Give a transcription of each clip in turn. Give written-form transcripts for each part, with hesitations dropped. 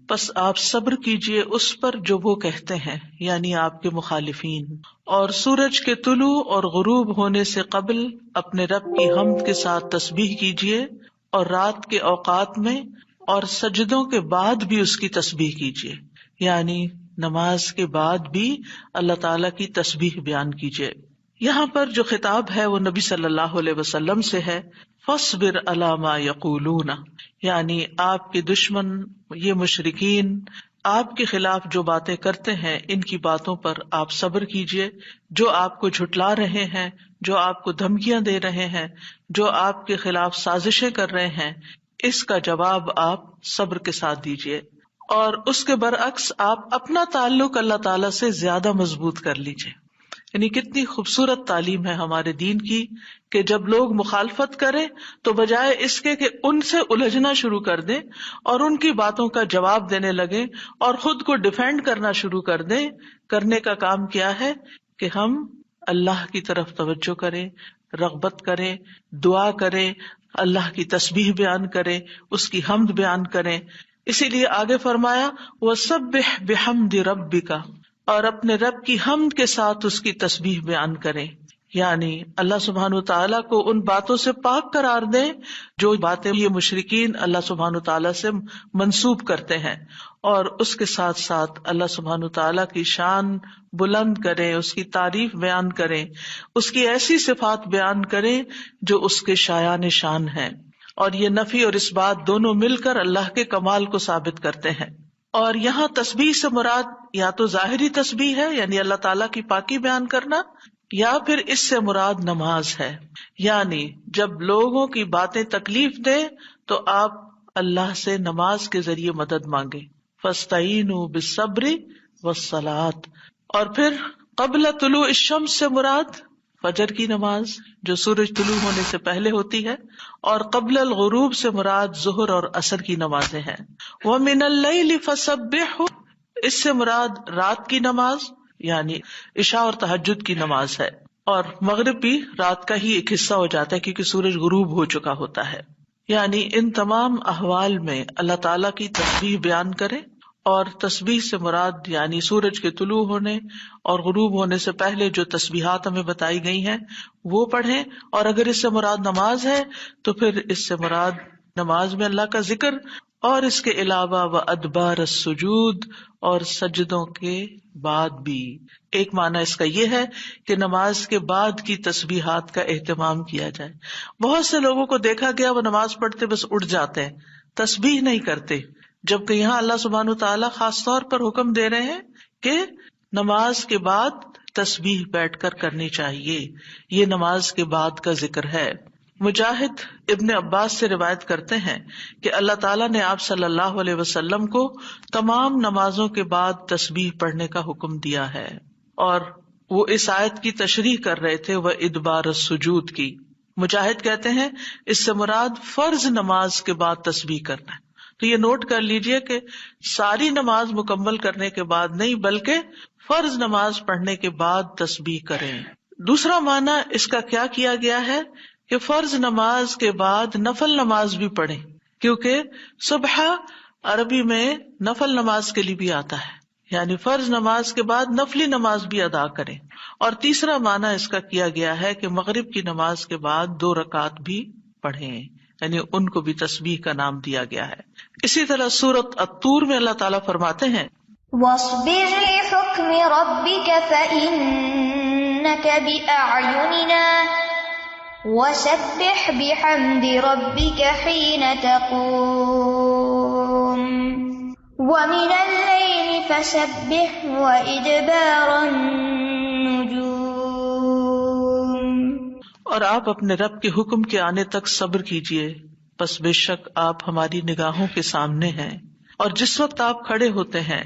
پس آپ صبر کیجئے اس پر جو وہ کہتے ہیں، یعنی آپ کے مخالفین، اور سورج کے طلوع اور غروب ہونے سے قبل اپنے رب کی حمد کے ساتھ تسبیح کیجئے، اور رات کے اوقات میں اور سجدوں کے بعد بھی اس کی تسبیح کیجئے، یعنی نماز کے بعد بھی اللہ تعالی کی تسبیح بیان کیجئے۔ یہاں پر جو خطاب ہے وہ نبی صلی اللہ علیہ وسلم سے ہے، فاصبر علی ما یقولون، یعنی آپ کے دشمن یہ مشرکین آپ کے خلاف جو باتیں کرتے ہیں ان کی باتوں پر آپ صبر کیجئے، جو آپ کو جھٹلا رہے ہیں، جو آپ کو دھمکیاں دے رہے ہیں، جو آپ کے خلاف سازشیں کر رہے ہیں، اس کا جواب آپ صبر کے ساتھ دیجئے، اور اس کے برعکس آپ اپنا تعلق اللہ تعالی سے زیادہ مضبوط کر لیجئے۔ یعنی کتنی خوبصورت تعلیم ہے ہمارے دین کی کہ جب لوگ مخالفت کریں تو بجائے اس کے کہ ان سے الجھنا شروع کر دیں اور ان کی باتوں کا جواب دینے لگیں اور خود کو ڈیفینڈ کرنا شروع کر دیں، کرنے کا کام کیا ہے کہ ہم اللہ کی طرف توجہ کریں، رغبت کریں، دعا کریں، اللہ کی تسبیح بیان کریں، اس کی حمد بیان کریں۔ اسی لیے آگے فرمایا وَسَبِّحْ بِحَمْدِ رَبِّكَ، اور اپنے رب کی حمد کے ساتھ اس کی تسبیح بیان کریں، یعنی اللہ سبحانہ وتعالیٰ کو ان باتوں سے پاک قرار دیں جو باتیں یہ مشرکین اللہ سبحانہ وتعالیٰ سے منسوب کرتے ہیں، اور اس کے ساتھ ساتھ اللہ سبحانہ وتعالیٰ کی شان بلند کریں، اس کی تعریف بیان کریں، اس کی ایسی صفات بیان کریں جو اس کے شایان شان ہیں، اور یہ نفی اور اثبات دونوں مل کر اللہ کے کمال کو ثابت کرتے ہیں۔ اور یہاں تسبیح سے مراد یا تو ظاہری تسبیح ہے یعنی اللہ تعالیٰ کی پاکی بیان کرنا، یا پھر اس سے مراد نماز ہے، یعنی جب لوگوں کی باتیں تکلیف دیں تو آپ اللہ سے نماز کے ذریعے مدد مانگیں، فاستعینوا بالصبر والصلاۃ۔ اور پھر قبل طلوع الشمس سے مراد فجر کی نماز جو سورج طلوع ہونے سے پہلے ہوتی ہے، اور قبل الغروب سے مراد ظہر اور عصر کی نمازیں ہیں۔ وَمِنَ اللَّيْلِ فَسَبِّحْهُ، اس سے مراد رات کی نماز یعنی عشاء اور تہجد کی نماز ہے، اور مغرب بھی رات کا ہی ایک حصہ ہو جاتا ہے کیونکہ سورج غروب ہو چکا ہوتا ہے۔ یعنی ان تمام احوال میں اللہ تعالیٰ کی تسبیح بیان کریں، اور تسبیح سے مراد یعنی سورج کے طلوع ہونے اور غروب ہونے سے پہلے جو تسبیحات ہمیں بتائی گئی ہیں وہ پڑھیں، اور اگر اس سے مراد نماز ہے تو پھر اس سے مراد نماز میں اللہ کا ذکر، اور اس کے علاوہ وَأَدْبَارَ السُّجُودِ، اور سجدوں کے بعد بھی۔ ایک معنی اس کا یہ ہے کہ نماز کے بعد کی تسبیحات کا اہتمام کیا جائے۔ بہت سے لوگوں کو دیکھا گیا وہ نماز پڑھتے بس اٹھ جاتے ہیں، تسبیح نہیں کرتے، جبکہ یہاں اللہ سبحانہ وتعالیٰ خاص طور پر حکم دے رہے ہیں کہ نماز کے بعد تسبیح بیٹھ کر کرنی چاہیے، یہ نماز کے بعد کا ذکر ہے۔ مجاہد ابن عباس سے روایت کرتے ہیں کہ اللہ تعالیٰ نے آپ صلی اللہ علیہ وسلم کو تمام نمازوں کے بعد تسبیح پڑھنے کا حکم دیا ہے، اور وہ اس آیت کی تشریح کر رہے تھے وہ ادبار السجود کی۔ مجاہد کہتے ہیں اس سے مراد فرض نماز کے بعد تسبیح کرنا ہے۔ تو یہ نوٹ کر لیجئے کہ ساری نماز مکمل کرنے کے بعد نہیں بلکہ فرض نماز پڑھنے کے بعد تسبیح کریں۔ دوسرا معنی اس کا کیا کیا گیا ہے کہ فرض نماز کے بعد نفل نماز بھی پڑھیں، کیونکہ صبح عربی میں نفل نماز کے لیے بھی آتا ہے، یعنی فرض نماز کے بعد نفلی نماز بھی ادا کریں۔ اور تیسرا معنی اس کا کیا گیا ہے کہ مغرب کی نماز کے بعد 2 رکعت بھی پڑھیں، یعنی ان کو بھی تسبیح کا نام دیا گیا ہے۔ اسی طرح سورۃ الطور میں اللہ تعالیٰ فرماتے ہیں وَاصْبِرْ لِحُكْمِ رَبِّكَ فَإِنَّكَ بِأَعْيُنِنَا وَسَبِّحْ بِحَمْدِ رَبِّكَ حِينَ تَقُومُ وَمِنَ اللَّيْلِ فَسَبِّحْهُ وَإِدْبَارَ النُّجُومِ۔ اور آپ اپنے رب کے حکم کے آنے تک صبر کیجئے، پس بے شک آپ ہماری نگاہوں کے سامنے ہیں، اور جس وقت آپ کھڑے ہوتے ہیں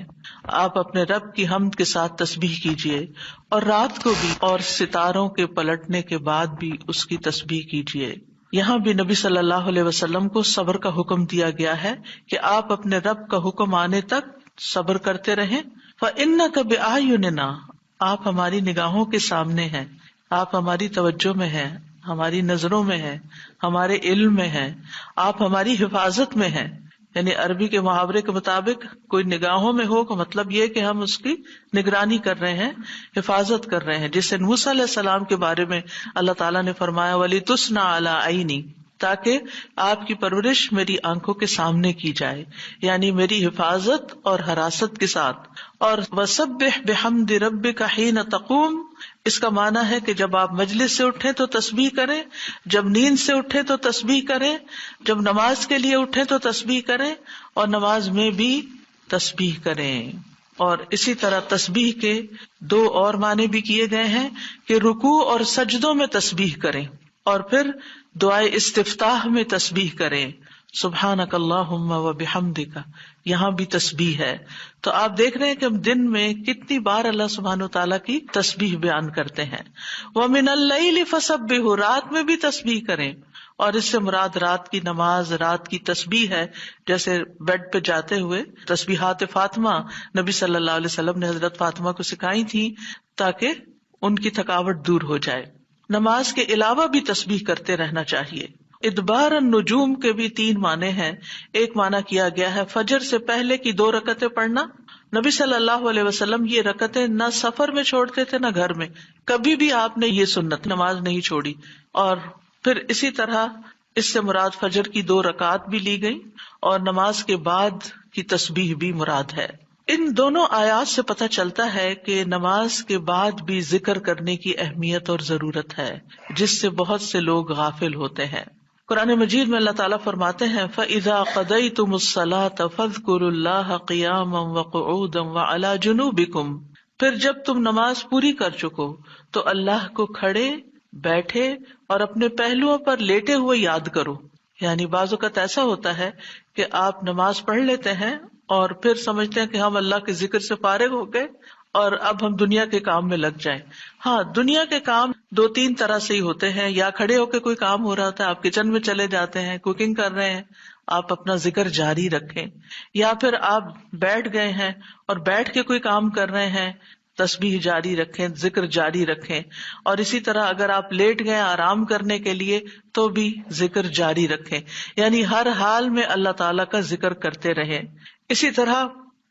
آپ اپنے رب کی حمد کے ساتھ تسبیح کیجئے، اور رات کو بھی اور ستاروں کے پلٹنے کے بعد بھی اس کی تسبیح کیجئے۔ یہاں بھی نبی صلی اللہ علیہ وسلم کو صبر کا حکم دیا گیا ہے کہ آپ اپنے رب کا حکم آنے تک صبر کرتے رہیں۔ فَإِنَّكَ بِأَعْيُنِنَا، آپ ہماری نگاہوں کے سامنے ہیں، آپ ہماری توجہ میں ہیں، ہماری نظروں میں ہیں، ہمارے علم میں ہیں، آپ ہماری حفاظت میں ہیں۔ یعنی عربی کے محاورے کے مطابق کوئی نگاہوں میں ہو کا مطلب یہ کہ ہم اس کی نگرانی کر رہے ہیں، حفاظت کر رہے ہیں، جسے موسیٰ علیہ السلام کے بارے میں اللہ تعالیٰ نے فرمایا وَلِتُصْنَعَ عَلَىٰ عَيْنِي، تاکہ آپ کی پرورش میری آنکھوں کے سامنے کی جائے، یعنی میری حفاظت اور حراست کے ساتھ. اور وَسَبِّحْ بِحَمْدِ رَبِّكَ حِينَ تَقُومُ، اس کا معنی ہے کہ جب آپ مجلس سے اٹھیں تو تسبیح کریں، جب نیند سے اٹھیں تو تسبیح کریں، جب نماز کے لیے اٹھیں تو تسبیح کریں، اور نماز میں بھی تسبیح کریں. اور اسی طرح تسبیح کے دو اور معنی بھی کیے گئے ہیں کہ رکوع اور سجدوں میں تسبیح کریں، اور پھر دعائے استفتاح میں تسبیح کریں، سبحانک اللہم و بحمدک، یہاں بھی تسبیح ہے. تو آپ دیکھ رہے ہیں کہ ہم دن میں کتنی بار اللہ سبحانہ وتعالیٰ کی تسبیح بیان کرتے ہیں. وَمِنَ اللَّيْلِ فَسَبِّحْ، رات میں بھی تسبیح کریں، اور اس سے مراد رات کی نماز، رات کی تسبیح ہے. جیسے بیڈ پہ جاتے ہوئے تسبیحات فاطمہ نبی صلی اللہ علیہ وسلم نے حضرت فاطمہ کو سکھائی تھی تاکہ ان کی تھکاوٹ دور ہو جائے. نماز کے علاوہ بھی تسبیح کرتے رہنا چاہیے. ادبار النجوم کے بھی 3 معنی ہیں. ایک معنی کیا گیا ہے فجر سے پہلے کی 2 رکعتیں پڑھنا. نبی صلی اللہ علیہ وسلم یہ رکعتیں نہ سفر میں چھوڑتے تھے نہ گھر میں، کبھی بھی آپ نے یہ سنت نماز نہیں چھوڑی. اور پھر اسی طرح اس سے مراد فجر کی 2 رکعات بھی لی گئی، اور نماز کے بعد کی تسبیح بھی مراد ہے. ان دونوں آیات سے پتہ چلتا ہے کہ نماز کے بعد بھی ذکر کرنے کی اہمیت اور ضرورت ہے، جس سے بہت سے لوگ غافل ہوتے ہیں. قرآن مجید میں اللہ تعالیٰ فرماتے ہیں فَإِذَا قَضَيْتُمُ الصَّلَاةَ فَاذْكُرُوا اللَّهَ قِيَامًا وَقُعُودًا وَعَلَى جُنُوبِكُمْ، پھر جب تم نماز پوری کر چکو تو اللہ کو کھڑے، بیٹھے اور اپنے پہلوؤں پر لیٹے ہوئے یاد کرو. یعنی بعض اوقات ایسا ہوتا ہے کہ آپ نماز پڑھ لیتے ہیں اور پھر سمجھتے ہیں کہ ہم اللہ کے ذکر سے فارغ ہو گئے اور اب ہم دنیا کے کام میں لگ جائیں. ہاں، دنیا کے کام 2-3 طرح سے ہی ہوتے ہیں. یا کھڑے ہو کے کوئی کام ہو رہا ہوتا ہے، آپ کچن میں چلے جاتے ہیں، کوکنگ کر رہے ہیں، آپ اپنا ذکر جاری رکھیں. یا پھر آپ بیٹھ گئے ہیں اور بیٹھ کے کوئی کام کر رہے ہیں، تسبیح جاری رکھیں، ذکر جاری رکھیں. اور اسی طرح اگر آپ لیٹ گئے آرام کرنے کے لیے تو بھی ذکر جاری رکھیں. یعنی ہر حال میں اللہ تعالیٰ کا ذکر کرتے رہیں. اسی طرح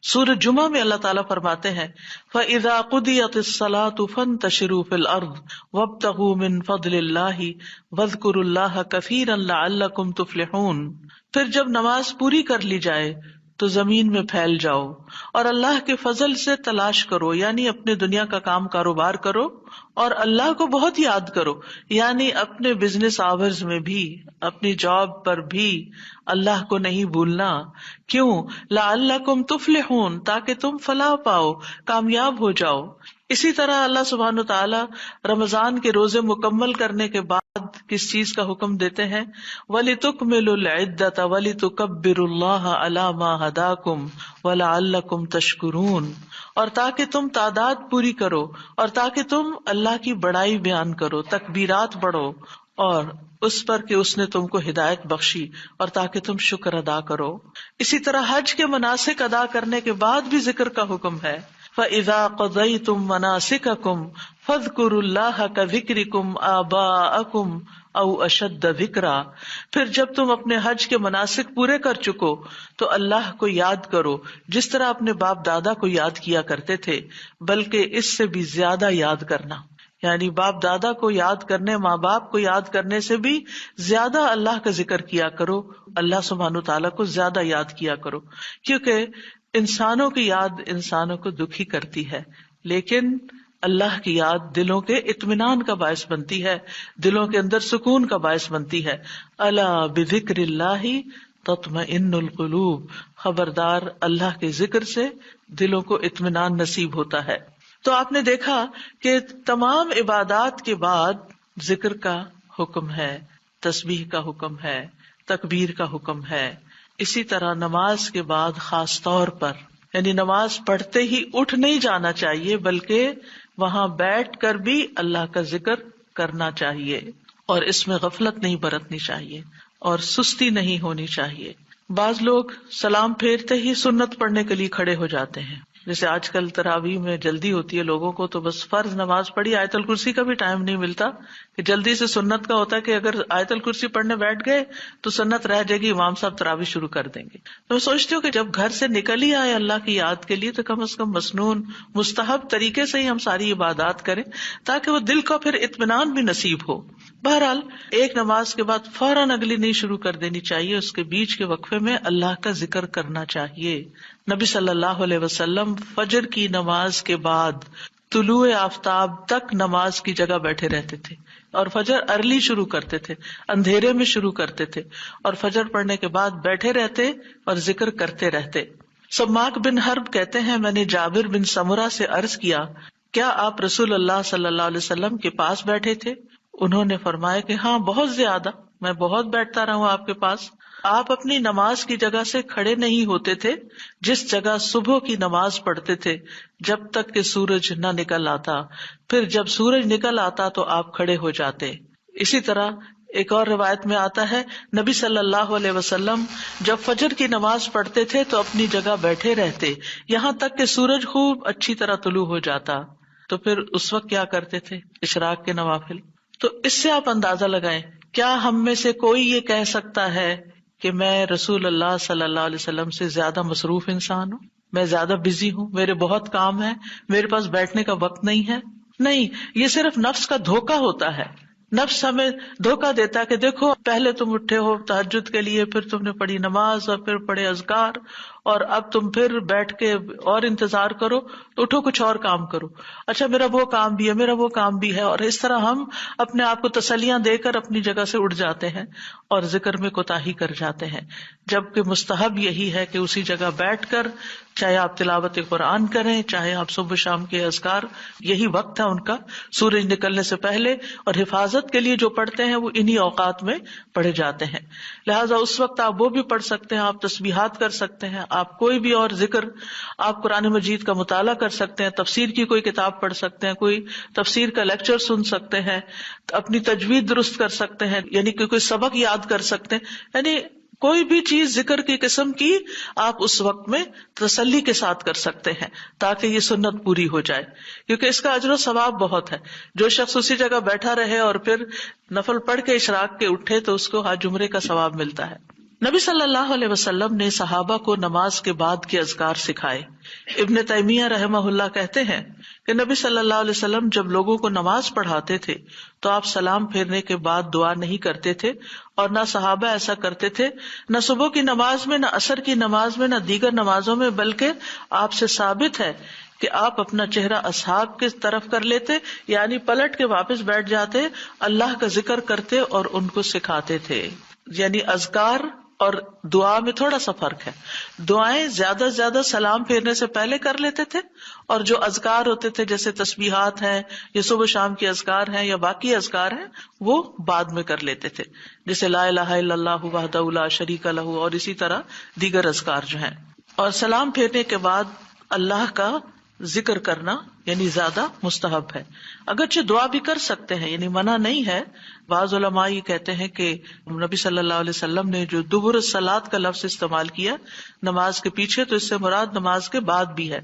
سورۃ جمعہ میں اللہ تعالیٰ فرماتے ہیں فَإِذَا قُضِيَتِ الصَّلَاةُ فَانتَشِرُوا فِي الْأَرْضِ وَابْتَغُوا مِن فَضْلِ اللَّهِ وَاذْكُرُوا اللَّهَ كَثِيرًا لَعَلَّكُمْ تُفْلِحُونَ. پھر جب نماز پوری کر لی جائے تو زمین میں پھیل جاؤ اور اللہ کے فضل سے تلاش کرو، یعنی اپنے دنیا کا کام کاروبار کرو اور اللہ کو بہت یاد کرو. یعنی اپنے بزنس آورز میں بھی، اپنی جاب پر بھی اللہ کو نہیں بھولنا. کیوں؟ لعلکم تفلحون، تاکہ تم فلاح پاؤ، کامیاب ہو جاؤ. اسی طرح اللہ سبحانہ وتعالیٰ رمضان کے روزے مکمل کرنے کے بعد کس چیز کا حکم دیتے ہیں؟ وَلِتُكْمِلُوا الْعِدَّةَ وَلِتُكَبِّرُوا اللَّهَ عَلَىٰ مَا هَدَاكُمْ وَلَعَلَّكُمْ تَشْكُرُونَ. اور تاکہ تم تعداد پوری کرو، اور تاکہ تم اللہ کی بڑائی بیان کرو، تکبیرات پڑھو، اور اس پر کہ اس نے تم کو ہدایت بخشی، اور تاکہ تم شکر ادا کرو. اسی طرح حج کے مناسک ادا کرنے کے بعد بھی ذکر کا حکم ہے. فَإِذَا قَضَيْتُم مَّنَاسِكَكُمْ فَاذْكُرُوا اللَّهَ كَذِكْرِكُمْ آبَاءَكُمْ أَوْ أَشَدَّ ذِكْرًا. پھر جب تم اپنے حج کے مناسک پورے کر چکو تو اللہ کو یاد کرو جس طرح اپنے باپ دادا کو یاد کیا کرتے تھے، بلکہ اس سے بھی زیادہ یاد کرنا. یعنی باپ دادا کو یاد کرنے، ماں باپ کو یاد کرنے سے بھی زیادہ اللہ کا ذکر کیا کرو، اللہ سبحانہ تعالیٰ کو زیادہ یاد کیا کرو. کیونکہ انسانوں کی یاد انسانوں کو دکھی کرتی ہے، لیکن اللہ کی یاد دلوں کے اطمینان کا باعث بنتی ہے، دلوں کے اندر سکون کا باعث بنتی ہے. الا بذکر اللہ تطمئن القلوب، خبردار اللہ کے ذکر سے دلوں کو اطمینان نصیب ہوتا ہے. تو آپ نے دیکھا کہ تمام عبادات کے بعد ذکر کا حکم ہے، تسبیح کا حکم ہے، تکبیر کا حکم ہے. اسی طرح نماز کے بعد خاص طور پر، یعنی نماز پڑھتے ہی اٹھ نہیں جانا چاہیے، بلکہ وہاں بیٹھ کر بھی اللہ کا ذکر کرنا چاہیے، اور اس میں غفلت نہیں برتنی چاہیے اور سستی نہیں ہونی چاہیے. بعض لوگ سلام پھیرتے ہی سنت پڑھنے کے لیے کھڑے ہو جاتے ہیں، جیسے آج کل تراویح میں جلدی ہوتی ہے لوگوں کو، تو بس فرض نماز پڑھی، آیت الکرسی کا بھی ٹائم نہیں ملتا کہ جلدی سے. سنت کا ہوتا ہے کہ اگر آیت الکرسی پڑھنے بیٹھ گئے تو سنت رہ جائے گی، امام صاحب تراویح شروع کر دیں گے. تو میں سوچتی ہوں کہ جب گھر سے نکل ہی آئے اللہ کی یاد کے لیے، تو کم از کم مسنون مستحب طریقے سے ہی ہم ساری عبادات کریں تاکہ وہ دل کو پھر اطمینان بھی نصیب ہو. بہرحال ایک نماز کے بعد فوراً اگلی نہیں شروع کر دینی چاہیے، اس کے بیچ کے وقفے میں اللہ کا ذکر کرنا چاہیے. نبی صلی اللہ علیہ وسلم فجر کی نماز کے بعد طلوع آفتاب تک نماز کی جگہ بیٹھے رہتے تھے، اور فجر ارلی شروع کرتے تھے، اندھیرے میں شروع کرتے تھے، اور فجر پڑھنے کے بعد بیٹھے رہتے اور ذکر کرتے رہتے. سماک بن حرب کہتے ہیں، میں نے جابر بن سمرہ سے عرض کیا، کیا آپ رسول اللہ صلی اللہ علیہ وسلم کے پاس بیٹھے تھے؟ انہوں نے فرمایا کہ ہاں، بہت زیادہ، میں بہت بیٹھتا رہا ہوں آپ کے پاس. آپ اپنی نماز کی جگہ سے کھڑے نہیں ہوتے تھے جس جگہ صبح کی نماز پڑھتے تھے جب تک کہ سورج نہ نکل آتا، پھر جب سورج نکل آتا تو آپ کھڑے ہو جاتے. اسی طرح ایک اور روایت میں آتا ہے، نبی صلی اللہ علیہ وسلم جب فجر کی نماز پڑھتے تھے تو اپنی جگہ بیٹھے رہتے یہاں تک کہ سورج خوب اچھی طرح طلوع ہو جاتا. تو پھر اس وقت کیا کرتے تھے؟ اشراق کے نوافل. تو اس سے آپ اندازہ لگائیں، کیا ہم میں سے کوئی یہ کہہ سکتا ہے کہ میں رسول اللہ صلی اللہ علیہ وسلم سے زیادہ مصروف انسان ہوں، میں زیادہ بزی ہوں، میرے بہت کام ہے، میرے پاس بیٹھنے کا وقت نہیں ہے؟ نہیں، یہ صرف نفس کا دھوکہ ہوتا ہے. نفس ہمیں دھوکہ دیتا ہے کہ دیکھو، پہلے تم اٹھے ہو تہجد کے لیے، پھر تم نے پڑھی نماز اور پھر پڑھے اذکار، اور اب تم پھر بیٹھ کے اور انتظار کرو، تو اٹھو کچھ اور کام کرو. اچھا میرا وہ کام بھی ہے، میرا وہ کام بھی ہے، اور اس طرح ہم اپنے آپ کو تسلیاں دے کر اپنی جگہ سے اٹھ جاتے ہیں اور ذکر میں کوتاہی کر جاتے ہیں. جبکہ مستحب یہی ہے کہ اسی جگہ بیٹھ کر، چاہے آپ تلاوت قرآن کریں، چاہے آپ صبح شام کے اذکار، یہی وقت ہے ان کا، سورج نکلنے سے پہلے، اور حفاظت کے لیے جو پڑھتے ہیں وہ انہی اوقات میں پڑھے جاتے ہیں. لہٰذا اس وقت آپ وہ بھی پڑھ سکتے ہیں، آپ تسبیحات کر سکتے ہیں، آپ کوئی بھی اور ذکر، آپ قرآن مجید کا مطالعہ کر سکتے ہیں، تفسیر کی کوئی کتاب پڑھ سکتے ہیں، کوئی تفسیر کا لیکچر سن سکتے ہیں، اپنی تجوید درست کر سکتے ہیں، یعنی کہ کوئی سبق یاد کر سکتے ہیں. یعنی کوئی بھی چیز ذکر کی قسم کی آپ اس وقت میں تسلی کے ساتھ کر سکتے ہیں تاکہ یہ سنت پوری ہو جائے، کیونکہ اس کا اجر و ثواب بہت ہے. جو شخص اسی جگہ بیٹھا رہے اور پھر نفل پڑھ کے اشراق کے اٹھے تو اس کو حج عمرے کا ثواب ملتا ہے. نبی صلی اللہ علیہ وسلم نے صحابہ کو نماز کے بعد کے اذکار سکھائے. ابن تیمیہ رحمہ اللہ کہتے ہیں کہ نبی صلی اللہ علیہ وسلم جب لوگوں کو نماز پڑھاتے تھے تو آپ سلام پھیرنے کے بعد دعا نہیں کرتے تھے، اور نہ صحابہ ایسا کرتے تھے، نہ صبح کی نماز میں، نہ عصر کی نماز میں، نہ دیگر نمازوں میں، بلکہ آپ سے ثابت ہے کہ آپ اپنا چہرہ اصحاب کی طرف کر لیتے، یعنی پلٹ کے واپس بیٹھ جاتے، اللہ کا ذکر کرتے اور ان کو سکھاتے تھے. یعنی اذکار اور دعا میں تھوڑا سا فرق ہے. دعائیں زیادہ سے زیادہ سلام پھیرنے سے پہلے کر لیتے تھے، اور جو اذکار ہوتے تھے جیسے تسبیحات ہیں یا صبح شام کے اذکار ہیں یا باقی اذکار ہیں وہ بعد میں کر لیتے تھے، جیسے لا الہ الا اللہ وحدہ لا شریک لہ، اور اسی طرح دیگر اذکار جو ہیں. اور سلام پھیرنے کے بعد اللہ کا ذکر کرنا یعنی زیادہ مستحب ہے. اگرچہ دعا بھی کر سکتے ہیں، یعنی منع نہیں ہے. بعض علماء یہ کہتے ہیں کہ نبی صلی اللہ علیہ وسلم نے جو دبر الصلاۃ کا لفظ استعمال کیا نماز کے پیچھے، تو اس سے مراد نماز کے بعد بھی ہے.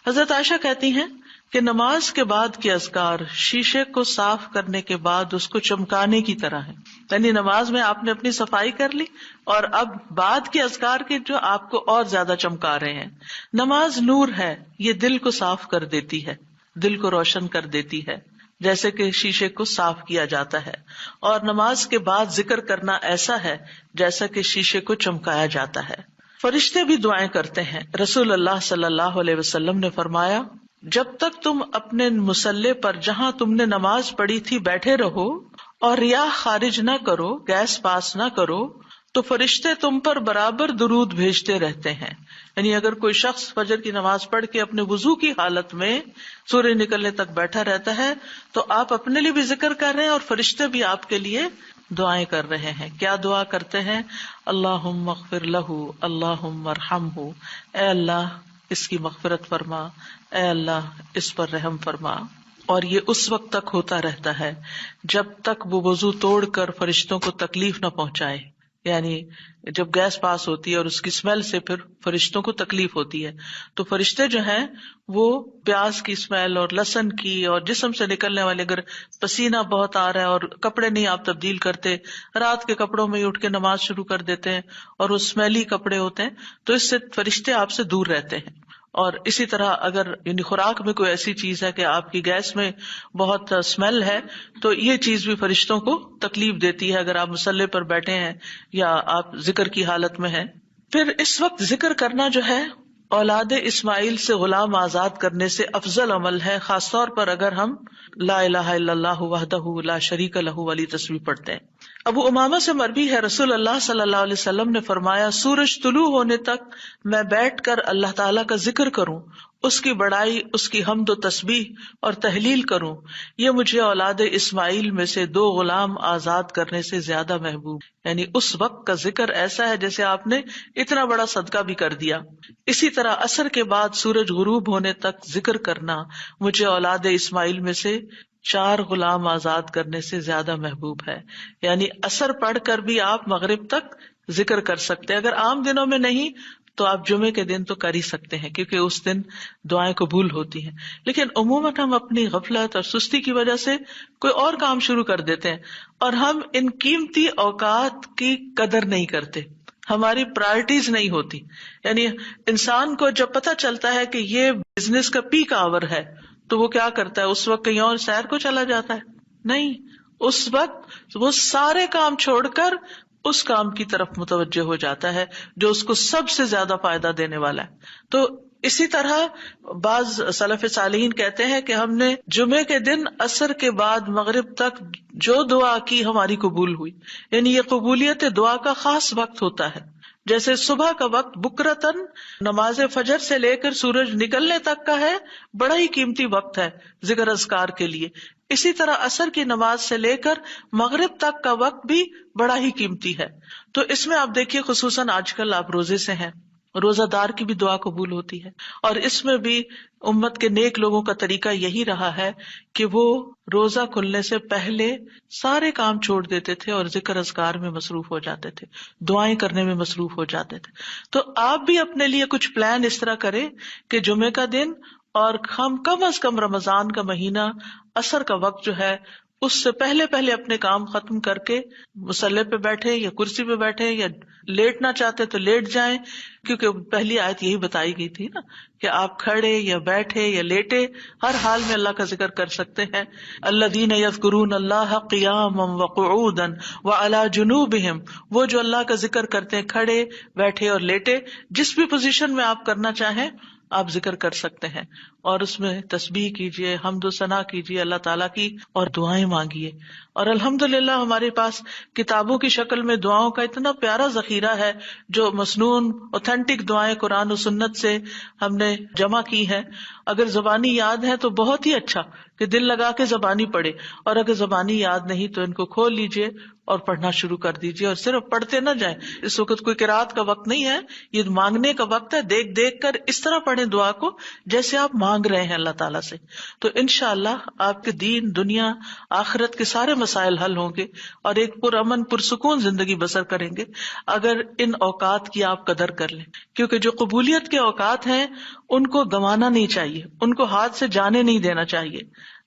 حضرت عائشہ کہتی ہیں کہ نماز کے بعد کے اذکار شیشے کو صاف کرنے کے بعد اس کو چمکانے کی طرح ہے. یعنی نماز میں آپ نے اپنی صفائی کر لی اور اب بعد کے اذکار کے جو آپ کو اور زیادہ چمکا رہے ہیں. نماز نور ہے، یہ دل کو صاف کر دیتی ہے، دل کو روشن کر دیتی ہے، جیسے کہ شیشے کو صاف کیا جاتا ہے. اور نماز کے بعد ذکر کرنا ایسا ہے جیسا کہ شیشے کو چمکایا جاتا ہے. فرشتے بھی دعائیں کرتے ہیں. رسول اللہ صلی اللہ علیہ وسلم نے فرمایا، جب تک تم اپنے مصلے پر جہاں تم نے نماز پڑھی تھی بیٹھے رہو اور ریاح خارج نہ کرو، گیس پاس نہ کرو، تو فرشتے تم پر برابر درود بھیجتے رہتے ہیں. یعنی اگر کوئی شخص فجر کی نماز پڑھ کے اپنے وضو کی حالت میں سورج نکلنے تک بیٹھا رہتا ہے تو آپ اپنے لیے بھی ذکر کر رہے ہیں اور فرشتے بھی آپ کے لیے دعائیں کر رہے ہیں. کیا دعا کرتے ہیں؟ اللہم اغفر لہ، اللہم ارحمہ، اے اللہ اس کی مغفرت فرما، اے اللہ اس پر رحم فرما. اور یہ اس وقت تک ہوتا رہتا ہے جب تک وہ وضو توڑ کر فرشتوں کو تکلیف نہ پہنچائے، یعنی جب گیس پاس ہوتی ہے اور اس کی اسمیل سے پھر فرشتوں کو تکلیف ہوتی ہے، تو فرشتے جو ہیں وہ پیاز کی اسمیل اور لہسن کی اور جسم سے نکلنے والے، اگر پسینہ بہت آ رہا ہے اور کپڑے نہیں آپ تبدیل کرتے، رات کے کپڑوں میں اٹھ کے نماز شروع کر دیتے ہیں اور وہ اسمیلی کپڑے ہوتے ہیں، تو اس سے فرشتے آپ سے دور رہتے ہیں. اور اسی طرح اگر یعنی خوراک میں کوئی ایسی چیز ہے کہ آپ کی گیس میں بہت اسمیل ہے، تو یہ چیز بھی فرشتوں کو تکلیف دیتی ہے اگر آپ مصلی پر بیٹھے ہیں یا آپ ذکر کی حالت میں ہیں. پھر اس وقت ذکر کرنا جو ہے اولاد اسماعیل سے غلام آزاد کرنے سے افضل عمل ہے، خاص طور پر اگر ہم لا الہ الا اللہ وحدہ لا شریک لہ والی تسبیح پڑھتے ہیں. ابو امامہ سے مروی ہے، رسول اللہ صلی اللہ علیہ وسلم نے فرمایا، سورج طلوع ہونے تک میں بیٹھ کر اللہ تعالیٰ کا ذکر کروں، اس کی بڑائی، اس کی حمد و تسبیح اور تحلیل کروں، یہ مجھے اولاد اسماعیل میں سے 2 غلام آزاد کرنے سے زیادہ محبوب. یعنی اس وقت کا ذکر ایسا ہے جیسے آپ نے اتنا بڑا صدقہ بھی کر دیا. اسی طرح عصر کے بعد سورج غروب ہونے تک ذکر کرنا مجھے اولاد اسماعیل میں سے 4 غلام آزاد کرنے سے زیادہ محبوب ہے. یعنی عصر پڑھ کر بھی آپ مغرب تک ذکر کر سکتے ہیں. اگر عام دنوں میں نہیں تو آپ جمعے کے دن تو کر ہی سکتے ہیں، کیونکہ اس دن دعائیں قبول ہوتی ہیں. لیکن عموماً ہم اپنی غفلت اور سستی کی وجہ سے کوئی اور کام شروع کر دیتے ہیں اور ہم ان قیمتی اوقات کی قدر نہیں کرتے، ہماری پرائرٹیز نہیں ہوتی. یعنی انسان کو جب پتہ چلتا ہے کہ یہ بزنس کا پیک آور ہے تو وہ کیا کرتا ہے؟ اس وقت کہیں اور سیر کو چلا جاتا ہے؟ نہیں، اس وقت وہ سارے کام چھوڑ کر اس کام کی طرف متوجہ ہو جاتا ہے جو اس کو سب سے زیادہ فائدہ دینے والا ہے. تو اسی طرح بعض سلف صالحین کہتے ہیں کہ ہم نے جمعے کے دن عصر کے بعد مغرب تک جو دعا کی ہماری قبول ہوئی. یعنی یہ قبولیت دعا کا خاص وقت ہوتا ہے. جیسے صبح کا وقت بکرتن نماز فجر سے لے کر سورج نکلنے تک کا ہے، بڑا ہی قیمتی وقت ہے ذکر اذکار کے لیے. اسی طرح عصر کی نماز سے لے کر مغرب تک کا وقت بھی بڑا ہی قیمتی ہے. تو اس میں آپ دیکھیے خصوصاً آج کل آپ روزے سے ہیں، روزہ دار کی بھی دعا قبول ہوتی ہے. اور اس میں بھی امت کے نیک لوگوں کا طریقہ یہی رہا ہے کہ وہ روزہ کھلنے سے پہلے سارے کام چھوڑ دیتے تھے اور ذکر اذکار میں مصروف ہو جاتے تھے، دعائیں کرنے میں مصروف ہو جاتے تھے. تو آپ بھی اپنے لیے کچھ پلان اس طرح کریں کہ جمعے کا دن اور ہم کم از کم رمضان کا مہینہ عصر کا وقت جو ہے اس سے پہلے اپنے کام ختم کر کے مصلی پہ بیٹھے یا کرسی پہ بیٹھے یا لیٹنا چاہتے تو لیٹ جائیں، کیونکہ پہلی آیت یہی بتائی گئی تھی نا کہ آپ کھڑے یا بیٹھے یا لیٹے ہر حال میں اللہ کا ذکر کر سکتے ہیں. الذین یذکرون اللہ قیاما وقعودا وعلی جنوبہم، وہ جو اللہ کا ذکر کرتے ہیں کھڑے، بیٹھے اور لیٹے، جس بھی پوزیشن میں آپ کرنا چاہیں آپ ذکر کر سکتے ہیں. اور اس میں تسبیح کیجیے، حمد و ثنا کیجیے اللہ تعالیٰ کی اور دعائیں مانگیے. اور الحمدللہ ہمارے پاس کتابوں کی شکل میں دعاؤں کا اتنا پیارا ذخیرہ ہے جو مسنون اوتھینٹک دعائیں قرآن و سنت سے ہم نے جمع کی ہیں. اگر زبانی یاد ہے تو بہت ہی اچھا کہ دل لگا کے زبانی پڑھے، اور اگر زبانی یاد نہیں تو ان کو کھول لیجیے اور پڑھنا شروع کر دیجیے. اور صرف پڑھتے نہ جائیں، اس وقت کوئی قرات کا وقت نہیں ہے، یہ مانگنے کا وقت ہے. دیکھ دیکھ کر اس طرح پڑھیں دعا کو جیسے آپ مانگ رہے ہیں اللہ تعالیٰ سے. تو انشاءاللہ آپ کے دین، دنیا، آخرت کے سارے مسائل حل ہوں گے اور ایک پرامن پرسکون زندگی بسر کریں گے اگر ان اوقات کی آپ قدر کر لیں. کیونکہ جو قبولیت کے اوقات ہیں ان کو گنوانا نہیں چاہیے، ان کو ہاتھ سے جانے نہیں دینا چاہیے.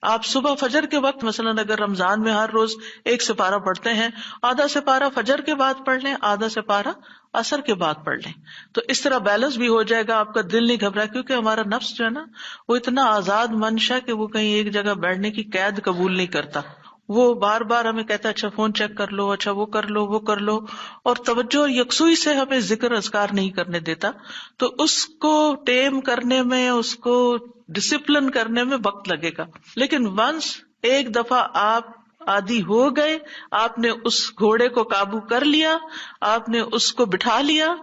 آپ صبح فجر کے وقت مثلاً اگر رمضان میں ہر روز 1 سپارہ پڑھتے ہیں، آدھا سپارہ فجر کے بعد پڑھ لیں، آدھا سپارہ عصر کے بعد پڑھ لیں. تو اس طرح بیلنس بھی ہو جائے گا، آپ کا دل نہیں گھبرا، کیونکہ ہمارا نفس جو ہے نا وہ اتنا آزاد منشا کہ وہ کہیں ایک جگہ بیٹھنے کی قید قبول نہیں کرتا. وہ بار بار ہمیں کہتا ہے اچھا فون چیک کر لو، اچھا وہ کر لو، وہ کر لو، اور توجہ اور یکسوئی سے ہمیں ذکر اذکار نہیں کرنے دیتا. تو اس کو ٹیم کرنے میں، اس کو ڈسپلن کرنے میں وقت لگے گا. لیکن ونس ایک دفعہ آپ عادی ہو گئے، آپ نے اس گھوڑے کو قابو کر لیا، آپ نے اس کو بٹھا لیا.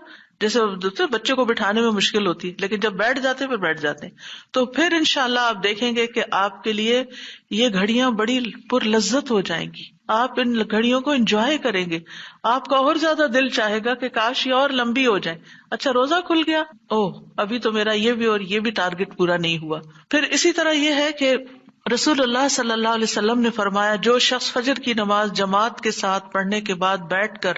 جیسے بچے کو بٹھانے میں مشکل ہوتی ہے لیکن جب بیٹھ جاتے پھر بیٹھ جاتے ہیں. تو پھر انشاءاللہ آپ دیکھیں گے کہ آپ کے لیے یہ گھڑیاں بڑی پر لذت ہو جائیں گی. آپ ان گھڑیوں کو انجوائے کریں گے، آپ کا اور زیادہ دل چاہے گا کہ کاش یہ اور لمبی ہو جائے. اچھا روزہ کھل گیا، ابھی تو میرا یہ بھی اور یہ بھی ٹارگٹ پورا نہیں ہوا. پھر اسی طرح یہ ہے کہ رسول اللہ صلی اللہ علیہ وسلم نے فرمایا، جو شخص فجر کی نماز جماعت کے ساتھ پڑھنے کے بعد بیٹھ کر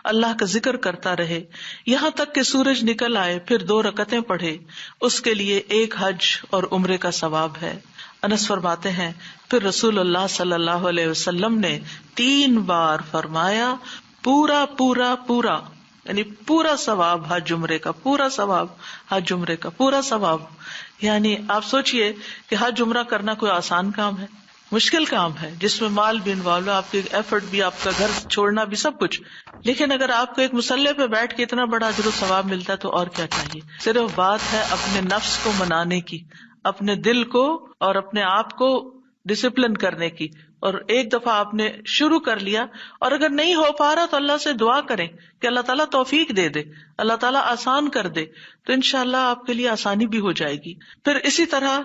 اللہ کا ذکر کرتا رہے یہاں تک کہ سورج نکل آئے، پھر 2 رکعتیں پڑھے، اس کے لیے 1 حج اور عمرے کا ثواب ہے۔ انس فرماتے ہیں، پھر رسول اللہ صلی اللہ علیہ وسلم نے 3 بار فرمایا، پورا پورا پورا، یعنی پورا ثواب حج عمرے کا، پورا ثواب حج عمرے کا، پورا ثواب۔ یعنی آپ سوچئے کہ حج عمرہ کرنا کوئی آسان کام ہے؟ مشکل کام ہے، جس میں مال بھی انوالو ہے، آپ کی ایفرٹ بھی، آپ کا گھر چھوڑنا بھی، سب کچھ۔ لیکن اگر آپ کو ایک مصلی پہ بیٹھ کے اتنا بڑا اجر و ثواب ملتا ہے تو اور کیا چاہیے۔ صرف بات ہے اپنے نفس کو منانے کی، اپنے دل کو اور اپنے آپ کو ڈسپلن کرنے کی، اور ایک دفعہ آپ نے شروع کر لیا، اور اگر نہیں ہو پا رہا تو اللہ سے دعا کریں کہ اللہ تعالیٰ توفیق دے دے، اللہ تعالیٰ آسان کر دے، تو انشاءاللہ آپ کے لیے آسانی بھی ہو جائے گی۔ پھر اسی طرح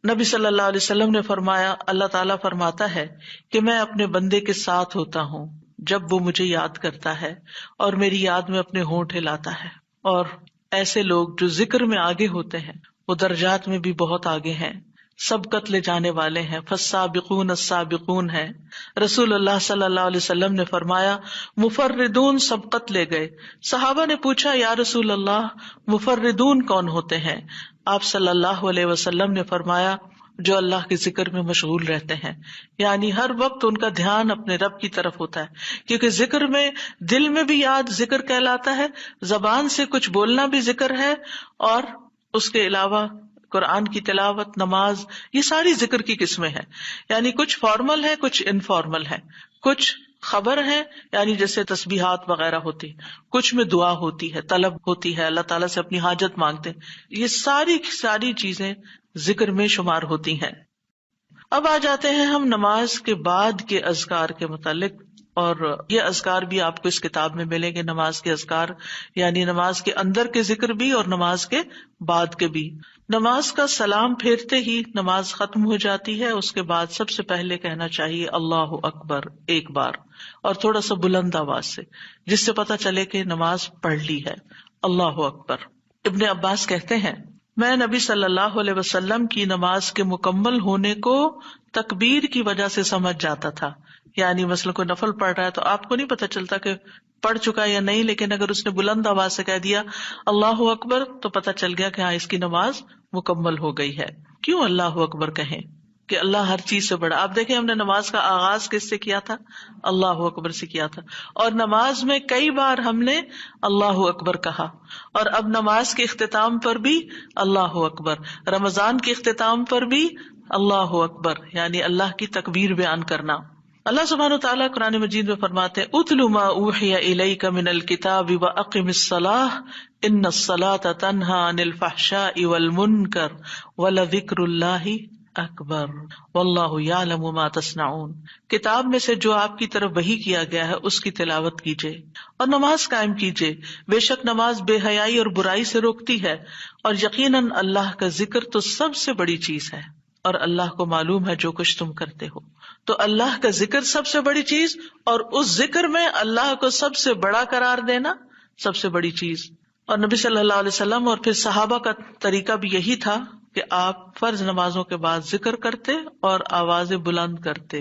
نبی صلی اللہ علیہ وسلم نے فرمایا، اللہ تعالیٰ فرماتا ہے کہ میں اپنے بندے کے ساتھ ہوتا ہوں جب وہ مجھے یاد کرتا ہے اور میری یاد میں اپنے ہونٹ ہلاتا ہے۔ اور ایسے لوگ جو ذکر میں آگے ہوتے ہیں وہ درجات میں بھی بہت آگے ہیں، سبقت لے جانے والے ہیں، فالسابقون السابقون ہیں۔ رسول اللہ صلی اللہ علیہ وسلم نے فرمایا، مفردون سبقت لے گئے۔ صحابہ نے پوچھا، یا رسول اللہ مفردون کون ہوتے ہیں؟ آپ صلی اللہ علیہ وسلم نے فرمایا، جو اللہ کے ذکر میں مشغول رہتے ہیں، یعنی ہر وقت ان کا دھیان اپنے رب کی طرف ہوتا ہے، کیونکہ ذکر میں دل میں بھی یاد ذکر کہلاتا ہے، زبان سے کچھ بولنا بھی ذکر ہے، اور اس کے علاوہ قرآن کی تلاوت، نماز، یہ ساری ذکر کی قسمیں ہیں۔ یعنی کچھ فارمل ہے، کچھ انفارمل ہے، کچھ خبر ہے یعنی جیسے تسبیحات وغیرہ ہوتی، کچھ میں دعا ہوتی ہے، طلب ہوتی ہے، اللہ تعالیٰ سے اپنی حاجت مانگتے ہیں، یہ ساری چیزیں ذکر میں شمار ہوتی ہیں۔ اب آ جاتے ہیں ہم نماز کے بعد کے اذکار کے متعلق، اور یہ اذکار بھی آپ کو اس کتاب میں ملیں گے، نماز کے اذکار، یعنی نماز کے اندر کے ذکر بھی اور نماز کے بعد کے بھی۔ نماز کا سلام پھیرتے ہی نماز ختم ہو جاتی ہے، اس کے بعد سب سے پہلے کہنا چاہیے اللہ اکبر 1 بار، اور تھوڑا سا بلند آواز سے، جس سے پتہ چلے کہ نماز پڑھ لی ہے۔ اللہ اکبر۔ ابن عباس کہتے ہیں، میں نبی صلی اللہ علیہ وسلم کی نماز کے مکمل ہونے کو تکبیر کی وجہ سے سمجھ جاتا تھا۔ یعنی مثلا کوئی نفل پڑھ رہا ہے تو آپ کو نہیں پتہ چلتا کہ پڑھ چکا یا نہیں، لیکن اگر اس نے بلند آواز سے کہہ دیا اللہ اکبر تو پتہ چل گیا کہ ہاں اس کی نماز مکمل ہو گئی ہے۔ کیوں اللہ اکبر کہیں؟ کہ اللہ ہر چیز سے بڑا۔ آپ دیکھیں ہم نے نماز کا آغاز کس سے کیا تھا؟ اللہ اکبر سے کیا تھا، اور نماز میں کئی بار ہم نے اللہ اکبر کہا، اور اب نماز کے اختتام پر بھی اللہ اکبر، رمضان کے اختتام پر بھی اللہ اکبر، یعنی اللہ کی تکبیر بیان کرنا۔ اللہ سبحانہ وتعالیٰ قرآن مجید میں فرماتے ہیں، اتل ما اوحی الیک من الکتاب واقم الصلاۃ ان الصلاۃ تنہی عن الفحشاء والمنکر ولذکر اللہ اکبر واللہ یعلم ما تصنعون۔ کتاب میں سے جو آپ کی طرف وحی کیا گیا ہے اس کی تلاوت کیجیے اور نماز قائم کیجیے، بے شک نماز بے حیائی اور برائی سے روکتی ہے، اور یقیناً اللہ کا ذکر تو سب سے بڑی چیز ہے، اور اللہ کو معلوم ہے جو کچھ تم کرتے ہو۔ تو اللہ کا ذکر سب سے بڑی چیز، اور اس ذکر میں اللہ کو سب سے بڑا قرار دینا سب سے بڑی چیز۔ اور نبی صلی اللہ علیہ وسلم اور پھر صحابہ کا طریقہ بھی یہی تھا کہ آپ فرض نمازوں کے بعد ذکر کرتے اور آوازیں بلند کرتے،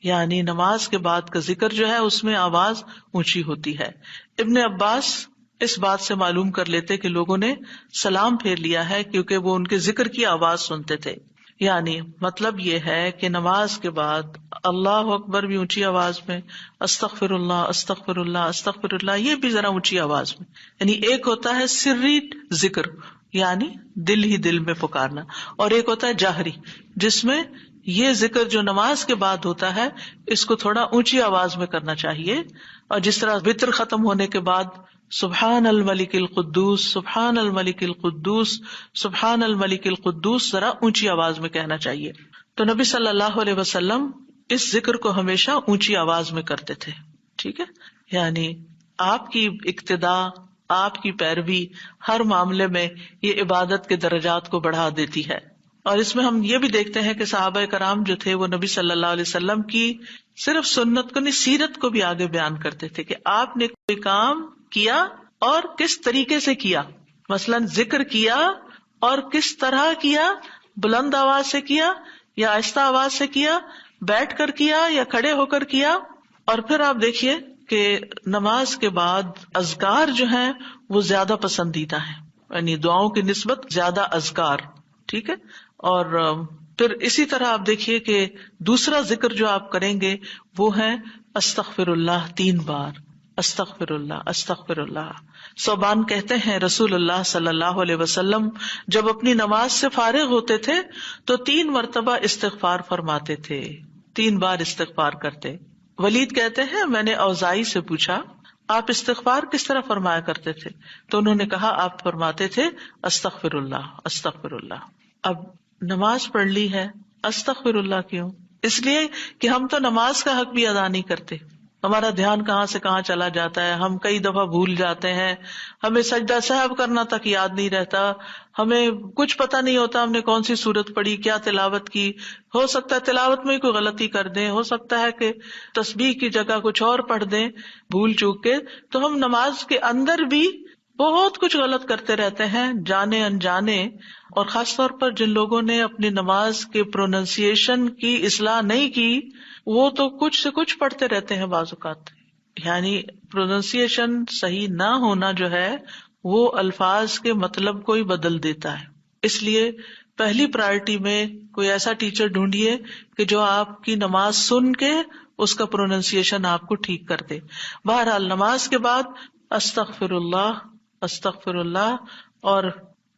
یعنی نماز کے بعد کا ذکر جو ہے اس میں آواز اونچی ہوتی ہے۔ ابن عباس اس بات سے معلوم کر لیتے کہ لوگوں نے سلام پھیر لیا ہے کیونکہ وہ ان کے ذکر کی آواز سنتے تھے۔ یعنی مطلب یہ ہے کہ نماز کے بعد اللہ اکبر بھی اونچی آواز میں، استغفر اللہ استغفر اللہ استغفر اللہ یہ بھی ذرا اونچی آواز میں، یعنی ایک ہوتا ہے سری ذکر یعنی دل ہی دل میں پکارنا، اور ایک ہوتا ہے جہری جس میں یہ ذکر جو نماز کے بعد ہوتا ہے اس کو تھوڑا اونچی آواز میں کرنا چاہیے، اور جس طرح وتر ختم ہونے کے بعد سبحان الملک القدوس سبحان الملک القدوس سبحان الملک القدوس ذرا اونچی آواز میں کہنا چاہیے۔ تو نبی صلی اللہ علیہ وسلم اس ذکر کو ہمیشہ اونچی آواز میں کرتے تھے، ٹھیک ہے؟ یعنی آپ کی اقتداء، آپ کی پیروی ہر معاملے میں یہ عبادت کے درجات کو بڑھا دیتی ہے۔ اور اس میں ہم یہ بھی دیکھتے ہیں کہ صحابہ کرام جو تھے وہ نبی صلی اللہ علیہ وسلم کی صرف سنت کو نہیں سیرت کو بھی آگے بیان کرتے تھے کہ آپ نے کوئی کام کیا اور کس طریقے سے کیا، مثلا ذکر کیا اور کس طرح کیا، بلند آواز سے کیا یا آہستہ آواز سے کیا، بیٹھ کر کیا یا کھڑے ہو کر کیا. اور پھر آپ دیکھیے کہ نماز کے بعد اذکار جو ہیں وہ زیادہ پسندیدہ ہیں، یعنی دعاؤں کی نسبت زیادہ اذکار. ٹھیک ہے. اور پھر اسی طرح آپ دیکھیے کہ دوسرا ذکر جو آپ کریں گے وہ ہے استغفر اللہ 3 بار. استغفر اللہ استغفر اللہ. ثوبان کہتے ہیں رسول اللہ صلی اللہ علیہ وسلم جب اپنی نماز سے فارغ ہوتے تھے تو 3 مرتبہ استغفار فرماتے تھے، 3 بار استغفار کرتے. ولید کہتے ہیں میں نے اوزائی سے پوچھا آپ استغفار کس طرح فرمایا کرتے تھے؟ تو انہوں نے کہا آپ فرماتے تھے استغفر اللہ استغفر اللہ. اب نماز پڑھ لی ہے، استغفر اللہ کیوں؟ اس لیے کہ ہم تو نماز کا حق بھی ادا نہیں کرتے. ہمارا دھیان کہاں سے کہاں چلا جاتا ہے، ہم کئی دفعہ بھول جاتے ہیں، ہمیں سجدہ سہو کرنا تک یاد نہیں رہتا، ہمیں کچھ پتہ نہیں ہوتا ہم نے کون سی سورت پڑھی، کیا تلاوت کی. ہو سکتا ہے تلاوت میں کوئی غلطی کر دیں، ہو سکتا ہے کہ تسبیح کی جگہ کچھ اور پڑھ دیں بھول چوک کے. تو ہم نماز کے اندر بھی بہت کچھ غلط کرتے رہتے ہیں جانے انجانے. اور خاص طور پر جن لوگوں نے اپنی نماز کے پروننسیشن کی اصلاح نہیں کی وہ تو کچھ سے کچھ پڑھتے رہتے ہیں بعض اوقات. یعنی پروننسیشن صحیح نہ ہونا جو ہے وہ الفاظ کے مطلب کو ہی بدل دیتا ہے. اس لیے پہلی پرائرٹی میں کوئی ایسا ٹیچر ڈھونڈیے کہ جو آپ کی نماز سن کے اس کا پروننسیشن آپ کو ٹھیک کر دے. بہرحال نماز کے بعد استغفر اللہ استغفر اللہ. اور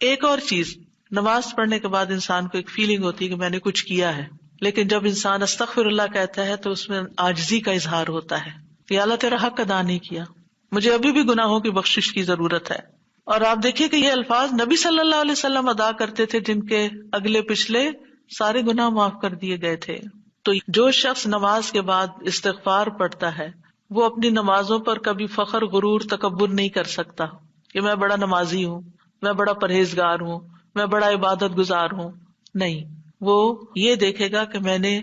ایک اور چیز، نماز پڑھنے کے بعد انسان کو ایک فیلنگ ہوتی ہے کہ میں نے کچھ کیا ہے، لیکن جب انسان استغفر اللہ کہتا ہے تو اس میں عاجزی کا اظہار ہوتا ہے کہ اللہ تیرا حق ادا نہیں کیا، مجھے ابھی بھی گناہوں کی بخشش کی ضرورت ہے. اور آپ دیکھیے کہ یہ الفاظ نبی صلی اللہ علیہ وسلم ادا کرتے تھے جن کے اگلے پچھلے سارے گناہ معاف کر دیے گئے تھے. تو جو شخص نماز کے بعد استغفار پڑھتا ہے وہ اپنی نمازوں پر کبھی فخر غرور تکبر نہیں کر سکتا کہ میں بڑا نمازی ہوں، میں بڑا پرہیزگار ہوں، میں بڑا عبادت گزار ہوں. نہیں، وہ یہ دیکھے گا کہ میں نے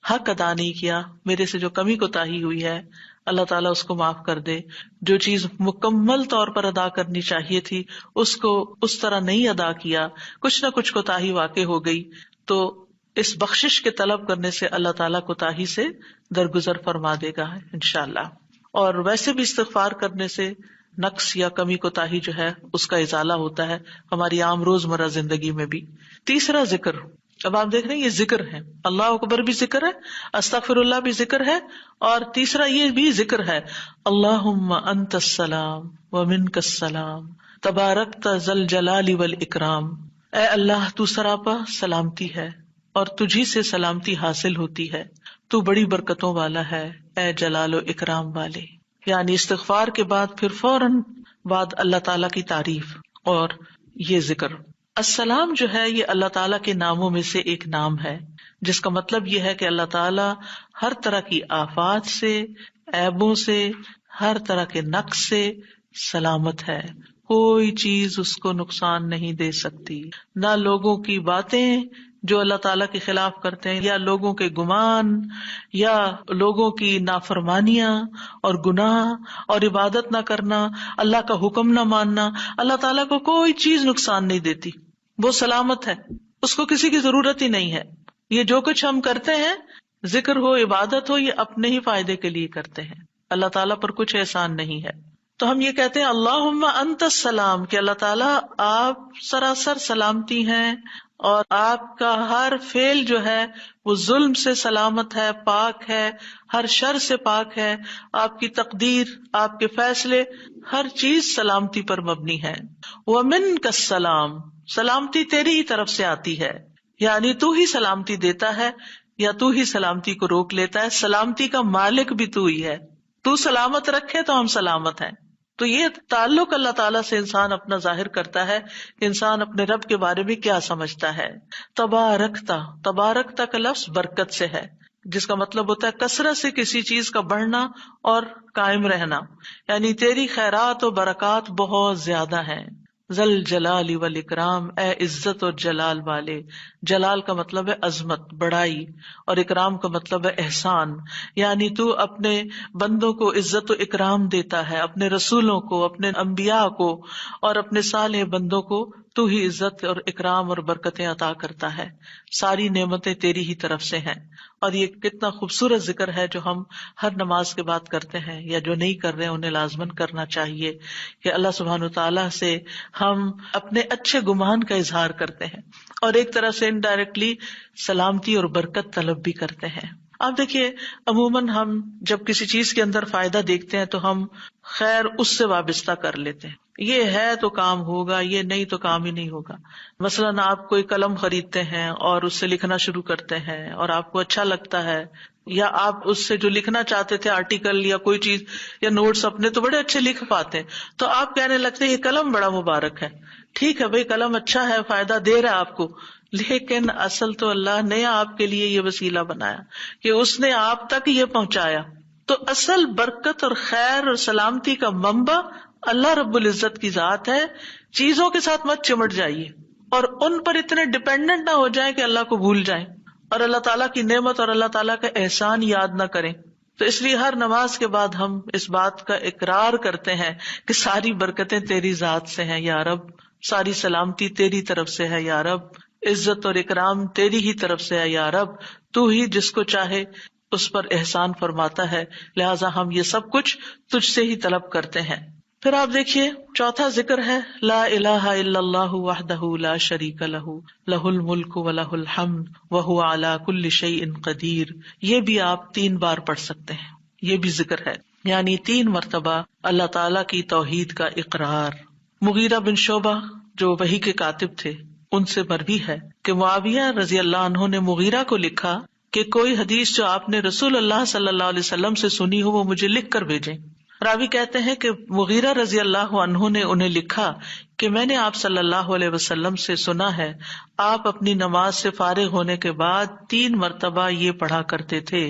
حق ادا نہیں کیا، میرے سے جو کمی کوتاہی ہوئی ہے اللہ تعالیٰ اس کو معاف کر دے. جو چیز مکمل طور پر ادا کرنی چاہیے تھی اس کو اس طرح نہیں ادا کیا، کچھ نہ کچھ کوتاہی واقع ہو گئی، تو اس بخشش کے طلب کرنے سے اللہ تعالیٰ کوتاہی سے درگزر فرما دے گا انشاءاللہ. اور ویسے بھی استغفار کرنے سے نقص یا کمی کوتاہی جو ہے اس کا ازالہ ہوتا ہے ہماری عام روزمرہ زندگی میں بھی. تیسرا ذکر، اب آپ دیکھ رہے ہیں یہ ذکر ہے، اللہ اکبر بھی ذکر ہے، استغفر اللہ بھی ذکر ہے، اور تیسرا یہ بھی ذکر ہے اللہم انت السلام ومنک السلام تبارکت ذی الجلال والاکرام. اے اللہ تو سراپا سلامتی ہے اور تجھی سے سلامتی حاصل ہوتی ہے، تو بڑی برکتوں والا ہے اے جلال و اکرام والے. یعنی استغفار کے بعد پھر فوراً بعد اللہ تعالیٰ کی تعریف اور یہ ذکر. السلام جو ہے یہ اللہ تعالیٰ کے ناموں میں سے ایک نام ہے جس کا مطلب یہ ہے کہ اللہ تعالیٰ ہر طرح کی آفات سے، عیبوں سے، ہر طرح کے نقص سے سلامت ہے. کوئی چیز اس کو نقصان نہیں دے سکتی، نہ لوگوں کی باتیں جو اللہ تعالیٰ کے خلاف کرتے ہیں، یا لوگوں کے گمان، یا لوگوں کی نافرمانیاں اور گناہ اور عبادت نہ کرنا، اللہ کا حکم نہ ماننا، اللہ تعالیٰ کو کوئی چیز نقصان نہیں دیتی. وہ سلامت ہے، اس کو کسی کی ضرورت ہی نہیں ہے. یہ جو کچھ ہم کرتے ہیں، ذکر ہو عبادت ہو، یہ اپنے ہی فائدے کے لیے کرتے ہیں، اللہ تعالیٰ پر کچھ احسان نہیں ہے. تو ہم یہ کہتے ہیں اللہم انت السلام کہ اللہ تعالیٰ آپ سراسر سلامتی ہیں اور آپ کا ہر فعل جو ہے وہ ظلم سے سلامت ہے، پاک ہے، ہر شر سے پاک ہے. آپ کی تقدیر، آپ کے فیصلے، ہر چیز سلامتی پر مبنی ہے. ومنک السلام، سلامتی تیری ہی طرف سے آتی ہے، یعنی تو ہی سلامتی دیتا ہے یا تو ہی سلامتی کو روک لیتا ہے. سلامتی کا مالک بھی تو ہی ہے، تو سلامت رکھے تو ہم سلامت ہیں. تو یہ تعلق اللہ تعالیٰ سے انسان اپنا ظاہر کرتا ہے کہ انسان اپنے رب کے بارے میں کیا سمجھتا ہے. تبارکتا، تبارکتا کا لفظ برکت سے ہے جس کا مطلب ہوتا ہے کثرت سے کسی چیز کا بڑھنا اور قائم رہنا، یعنی تیری خیرات و برکات بہت زیادہ ہیں. ذل جلال والاکرام، اے عزت اور جلال والے. جلال کا مطلب ہے عظمت، بڑائی، اور اکرام کا مطلب ہے احسان. یعنی تو اپنے بندوں کو عزت و اکرام دیتا ہے، اپنے رسولوں کو، اپنے انبیاء کو اور اپنے صالح بندوں کو تو ہی عزت اور اکرام اور برکتیں عطا کرتا ہے، ساری نعمتیں تیری ہی طرف سے ہیں. اور یہ کتنا خوبصورت ذکر ہے جو ہم ہر نماز کے بعد کرتے ہیں، یا جو نہیں کر رہے انہیں لازماً کرنا چاہیے، کہ اللہ سبحانہ وتعالیٰ سے ہم اپنے اچھے گمان کا اظہار کرتے ہیں اور ایک طرح سے انڈائریکٹلی سلامتی اور برکت طلب بھی کرتے ہیں. آپ دیکھیے عموماً ہم جب کسی چیز کے اندر فائدہ دیکھتے ہیں تو ہم خیر اس سے وابستہ کر لیتے ہیں، یہ ہے تو کام ہوگا، یہ نہیں تو کام ہی نہیں ہوگا. مثلاً آپ کوئی قلم خریدتے ہیں اور اس سے لکھنا شروع کرتے ہیں اور آپ کو اچھا لگتا ہے، یا آپ اس سے جو لکھنا چاہتے تھے آرٹیکل یا کوئی چیز یا نوٹس اپنے تو بڑے اچھے لکھ پاتے ہیں، تو آپ کہنے لگتے ہیں یہ قلم بڑا مبارک ہے. ٹھیک ہے بھائی، قلم اچھا ہے، فائدہ دے رہا ہے آپ کو، لیکن اصل تو اللہ نے آپ کے لیے یہ وسیلہ بنایا کہ اس نے آپ تک یہ پہنچایا. تو اصل برکت اور خیر اور سلامتی کا منبع اللہ رب العزت کی ذات ہے. چیزوں کے ساتھ مت چمٹ جائیے اور ان پر اتنے ڈپینڈنٹ نہ ہو جائیں کہ اللہ کو بھول جائیں اور اللہ تعالیٰ کی نعمت اور اللہ تعالیٰ کا احسان یاد نہ کریں. تو اس لیے ہر نماز کے بعد ہم اس بات کا اقرار کرتے ہیں کہ ساری برکتیں تیری ذات سے ہیں یا رب، ساری سلامتی تیری طرف سے ہے یا رب، عزت اور اکرام تیری ہی طرف سے ہے یا رب، تو ہی جس کو چاہے اس پر احسان فرماتا ہے، لہٰذا ہم یہ سب کچھ تجھ سے ہی طلب کرتے ہیں. پھر آپ دیکھیے چوتھا ذکر ہے لا الہ الا اللہ وحدہ لا شریک لہ لہ الملک ولہ الحمد وہو علی کل شیء قدیر. یہ بھی آپ 3 بار پڑھ سکتے ہیں، یہ بھی ذکر ہے، یعنی 3 مرتبہ اللہ تعالیٰ کی توحید کا اقرار. مغیرہ بن شعبہ جو وحی کے کاتب تھے ان سے مروی ہے کہ معاویہ رضی اللہ عنہ نے مغیرہ کو لکھا کہ کوئی حدیث جو آپ نے رسول اللہ صلی اللہ علیہ وسلم سے سنی ہو وہ مجھے لکھ کر بھیجیں. راوی کہتے ہیں کہ مغیرہ رضی اللہ عنہ نے انہیں لکھا کہ میں نے آپ صلی اللہ علیہ وسلم سے سنا ہے آپ اپنی نماز سے فارغ ہونے کے بعد 3 مرتبہ یہ پڑھا کرتے تھے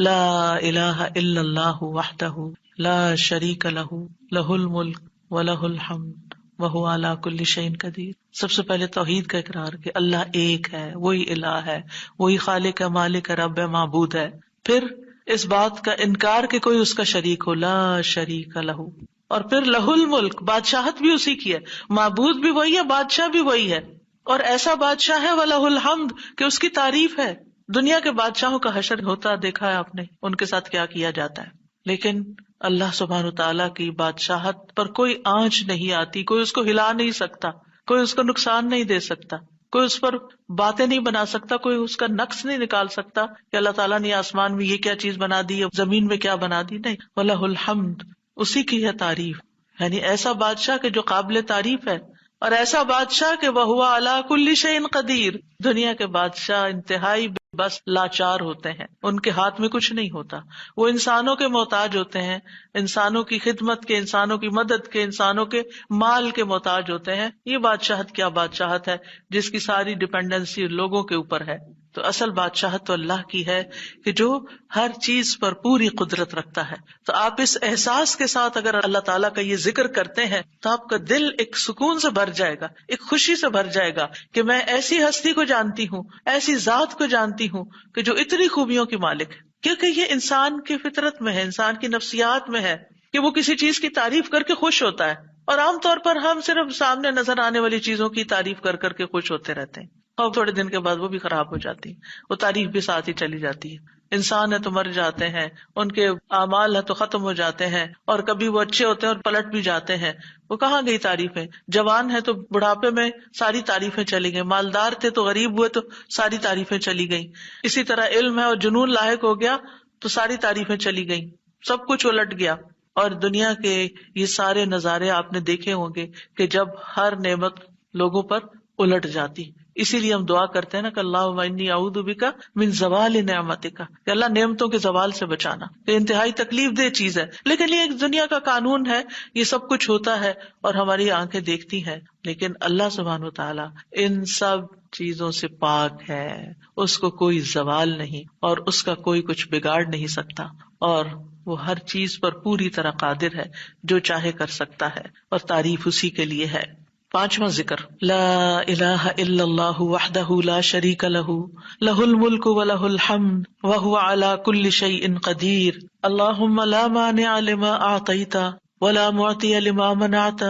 لا الہ الا اللہ وحدہ لا شریک لہ لہ الملک ولہ الحمد وہو علی کل شیء قدیر. سب سے پہلے توحید کا اقرار کہ اللہ ایک ہے، وہی الہ ہے، وہی خالق ہے، مالک ہے، رب ہے، معبود ہے. پھر اس بات کا انکار کہ کوئی اس کا شریک ہو، لا شریک لہ. اور پھر لہ الملک، بادشاہت بھی اسی کی ہے، معبود بھی وہی ہے، بادشاہ بھی وہی ہے، اور ایسا بادشاہ ہے ولہ الحمد کہ اس کی تعریف ہے. دنیا کے بادشاہوں کا حشر ہوتا دیکھا ہے آپ نے، ان کے ساتھ کیا کیا جاتا ہے، لیکن اللہ سبحانہ تعالیٰ کی بادشاہت پر کوئی آنچ نہیں آتی، کوئی اس کو ہلا نہیں سکتا، کوئی اس کو نقصان نہیں دے سکتا، کوئی اس پر باتیں نہیں بنا سکتا، کوئی اس کا نقص نہیں نکال سکتا کہ اللہ تعالیٰ نے آسمان میں یہ کیا چیز بنا دی، زمین میں کیا بنا دی. نہیں، وَلَهُ الْحَمْدُ، اسی کی ہے تعریف. یعنی ایسا بادشاہ کہ جو قابل تعریف ہے، اور ایسا بادشاہ کہ وَهُوَ عَلَى كُلِّ شَيْءٍ قَدِيرٌ. دنیا کے بادشاہ انتہائی بس لاچار ہوتے ہیں، ان کے ہاتھ میں کچھ نہیں ہوتا، وہ انسانوں کے محتاج ہوتے ہیں، انسانوں کی خدمت کے، انسانوں کی مدد کے، انسانوں کے مال کے محتاج ہوتے ہیں. یہ بادشاہت کیا بادشاہت ہے جس کی ساری ڈیپینڈنسی لوگوں کے اوپر ہے. تو اصل بادشاہت تو اللہ کی ہے کہ جو ہر چیز پر پوری قدرت رکھتا ہے. تو آپ اس احساس کے ساتھ اگر اللہ تعالیٰ کا یہ ذکر کرتے ہیں تو آپ کا دل ایک سکون سے بھر جائے گا، ایک خوشی سے بھر جائے گا کہ میں ایسی ہستی کو جانتی ہوں، ایسی ذات کو جانتی ہوں کہ جو اتنی خوبیوں کی مالک ہے. کیونکہ یہ انسان کی فطرت میں ہے، انسان کی نفسیات میں ہے کہ وہ کسی چیز کی تعریف کر کے خوش ہوتا ہے، اور عام طور پر ہم صرف سامنے نظر آنے والی چیزوں کی تعریف کر کر کے خوش ہوتے رہتے ہیں، اور تھوڑے دن کے بعد وہ بھی خراب ہو جاتی ہے، وہ تعریف بھی ساتھ ہی چلی جاتی ہے. انسان ہے تو مر جاتے ہیں، ان کے اعمال ہے تو ختم ہو جاتے ہیں، اور کبھی وہ اچھے ہوتے ہیں اور پلٹ بھی جاتے ہیں. وہ کہاں گئی تعریفیں؟ جوان ہے تو بڑھاپے میں ساری تعریفیں چلی گئی، مالدار تھے تو غریب ہوئے تو ساری تعریفیں چلی گئیں. اسی طرح علم ہے اور جنون لاحق ہو گیا تو ساری تعریفیں چلی گئیں، سب کچھ الٹ گیا. اور دنیا کے یہ سارے نظارے آپ نے دیکھے ہوں گے کہ جب ہر نعمت لوگوں پر الٹ جاتی. اسی لیے ہم دعا کرتے ہیں نا کہ اللہم انی اعوذ بک من زوال نعمتک، کہ اللہ نعمتوں کے زوال سے بچانا. یہ انتہائی تکلیف دہ چیز ہے، لیکن یہ ایک دنیا کا قانون ہے، یہ سب کچھ ہوتا ہے اور ہماری آنکھیں دیکھتی ہیں. لیکن اللہ سبحانہ وتعالی ان سب چیزوں سے پاک ہے، اس کو کوئی زوال نہیں اور اس کا کوئی کچھ بگاڑ نہیں سکتا، اور وہ ہر چیز پر پوری طرح قادر ہے، جو چاہے کر سکتا ہے، اور تعریف اسی کے لیے ہے. 5واں ذکر لا الہ الا اللہ وحدہ لا شریک لہ لہ الملک ولہ الحمد وہو علی کل شیء قدیر. اللہم لا مانع لما اعطیت ولا معطی لما منعت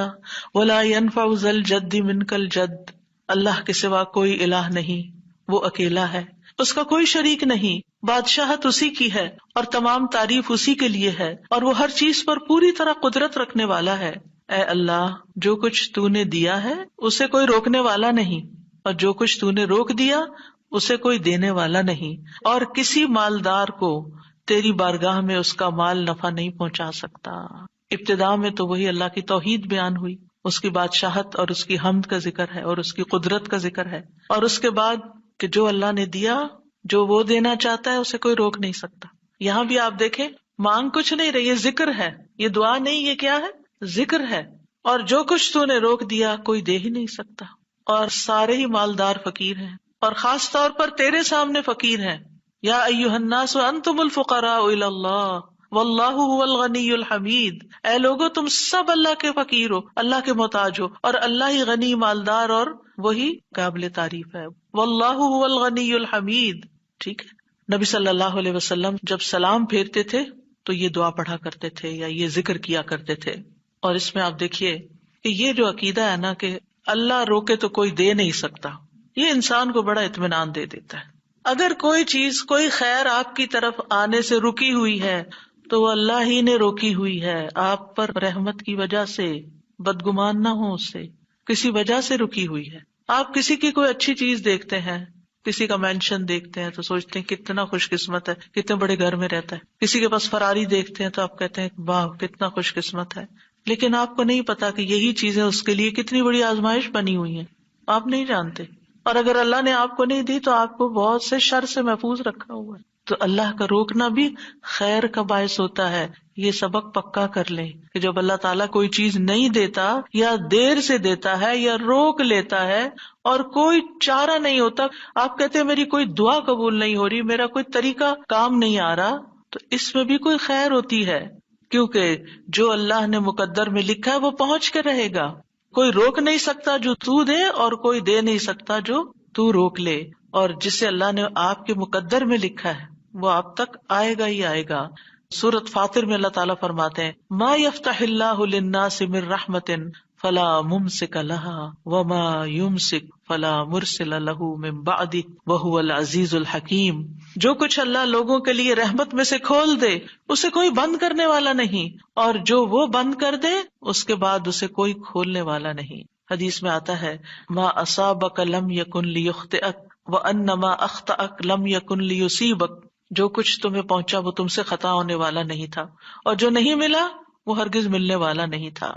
ولا ينفع ذا الجد منك الجد. اللہ کے سوا کوئی الہ نہیں، وہ اکیلا ہے، اس کا کوئی شریک نہیں، بادشاہت اسی کی ہے اور تمام تعریف اسی کے لیے ہے، اور وہ ہر چیز پر پوری طرح قدرت رکھنے والا ہے. اے اللہ، جو کچھ تو نے دیا ہے اسے کوئی روکنے والا نہیں، اور جو کچھ تو نے روک دیا اسے کوئی دینے والا نہیں، اور کسی مالدار کو تیری بارگاہ میں اس کا مال نفع نہیں پہنچا سکتا. ابتدا میں تو وہی اللہ کی توحید بیان ہوئی، اس کی بادشاہت اور اس کی حمد کا ذکر ہے اور اس کی قدرت کا ذکر ہے، اور اس کے بعد کہ جو اللہ نے دیا، جو وہ دینا چاہتا ہے اسے کوئی روک نہیں سکتا. یہاں بھی آپ دیکھیں، مانگ کچھ نہیں رہی، یہ ذکر ہے، یہ دعا نہیں، یہ کیا ہے؟ ذکر ہے. اور جو کچھ تو نے روک دیا کوئی دے ہی نہیں سکتا، اور سارے ہی مالدار فقیر ہیں، اور خاص طور پر تیرے سامنے فقیر ہیں. یا ایھا الناس انتم الفقراء الی اللہ واللہ هو الغنی الحمید. اے لوگو، تم سب اللہ کے فقیر ہو، اللہ کے محتاج ہو، اور اللہ ہی غنی، مالدار اور وہی قابل تعریف ہے. واللہ هو الغنی الحمید. ٹھیک ہے. نبی صلی اللہ علیہ وسلم جب سلام پھیرتے تھے تو یہ دعا پڑھا کرتے تھے یا یہ ذکر کیا کرتے تھے. اور اس میں آپ دیکھیے کہ یہ جو عقیدہ ہے نا کہ اللہ روکے تو کوئی دے نہیں سکتا، یہ انسان کو بڑا اطمینان دے دیتا ہے. اگر کوئی چیز، کوئی خیر آپ کی طرف آنے سے رکی ہوئی ہے تو وہ اللہ ہی نے روکی ہوئی ہے، آپ پر رحمت کی وجہ سے. بدگمان نہ ہو اس سے، کسی وجہ سے رکی ہوئی ہے. آپ کسی کی کوئی اچھی چیز دیکھتے ہیں، کسی کا مینشن دیکھتے ہیں تو سوچتے ہیں کتنا خوش قسمت ہے، کتنے بڑے گھر میں رہتا ہے. کسی کے پاس فراری دیکھتے ہیں تو آپ کہتے ہیں واہ کتنا خوش قسمت ہے. لیکن آپ کو نہیں پتا کہ یہی چیزیں اس کے لیے کتنی بڑی آزمائش بنی ہوئی ہیں، آپ نہیں جانتے. اور اگر اللہ نے آپ کو نہیں دی تو آپ کو بہت سے شر سے محفوظ رکھا ہوا ہے. تو اللہ کا روکنا بھی خیر کا باعث ہوتا ہے. یہ سبق پکا کر لیں کہ جب اللہ تعالیٰ کوئی چیز نہیں دیتا یا دیر سے دیتا ہے یا روک لیتا ہے اور کوئی چارہ نہیں ہوتا، آپ کہتے ہیں میری کوئی دعا قبول نہیں ہو رہی، میرا کوئی طریقہ کام نہیں آ رہا، تو اس میں بھی کوئی خیر ہوتی ہے، کیونکہ جو اللہ نے مقدر میں لکھا ہے وہ پہنچ کے رہے گا. کوئی روک نہیں سکتا جو تو دے، اور کوئی دے نہیں سکتا جو تو روک لے. اور جسے اللہ نے آپ کے مقدر میں لکھا ہے وہ آپ تک آئے گا ہی آئے گا. سورۃ فاطر میں اللہ تعالیٰ فرماتے ہیں ما یفتح اللہ للناس من رحمت فلا ممسک لها وما یمسک فلا مرسل له من بعدہ وہو العزیز الحکیم. جو کچھ اللہ لوگوں کے لیے رحمت میں سے کھول دے اسے کوئی بند کرنے والا نہیں، اور جو وہ بند کر دے اس کے بعد اسے کوئی کھولنے والا نہیں. حدیث میں آتا ہے ما اصابک لم یکن لیخطئک وانما اخطأک لم یکن لیصیبک. جو کچھ تمہیں پہنچا وہ تم سے خطا ہونے والا نہیں تھا، اور جو نہیں ملا وہ ہرگز ملنے والا نہیں تھا.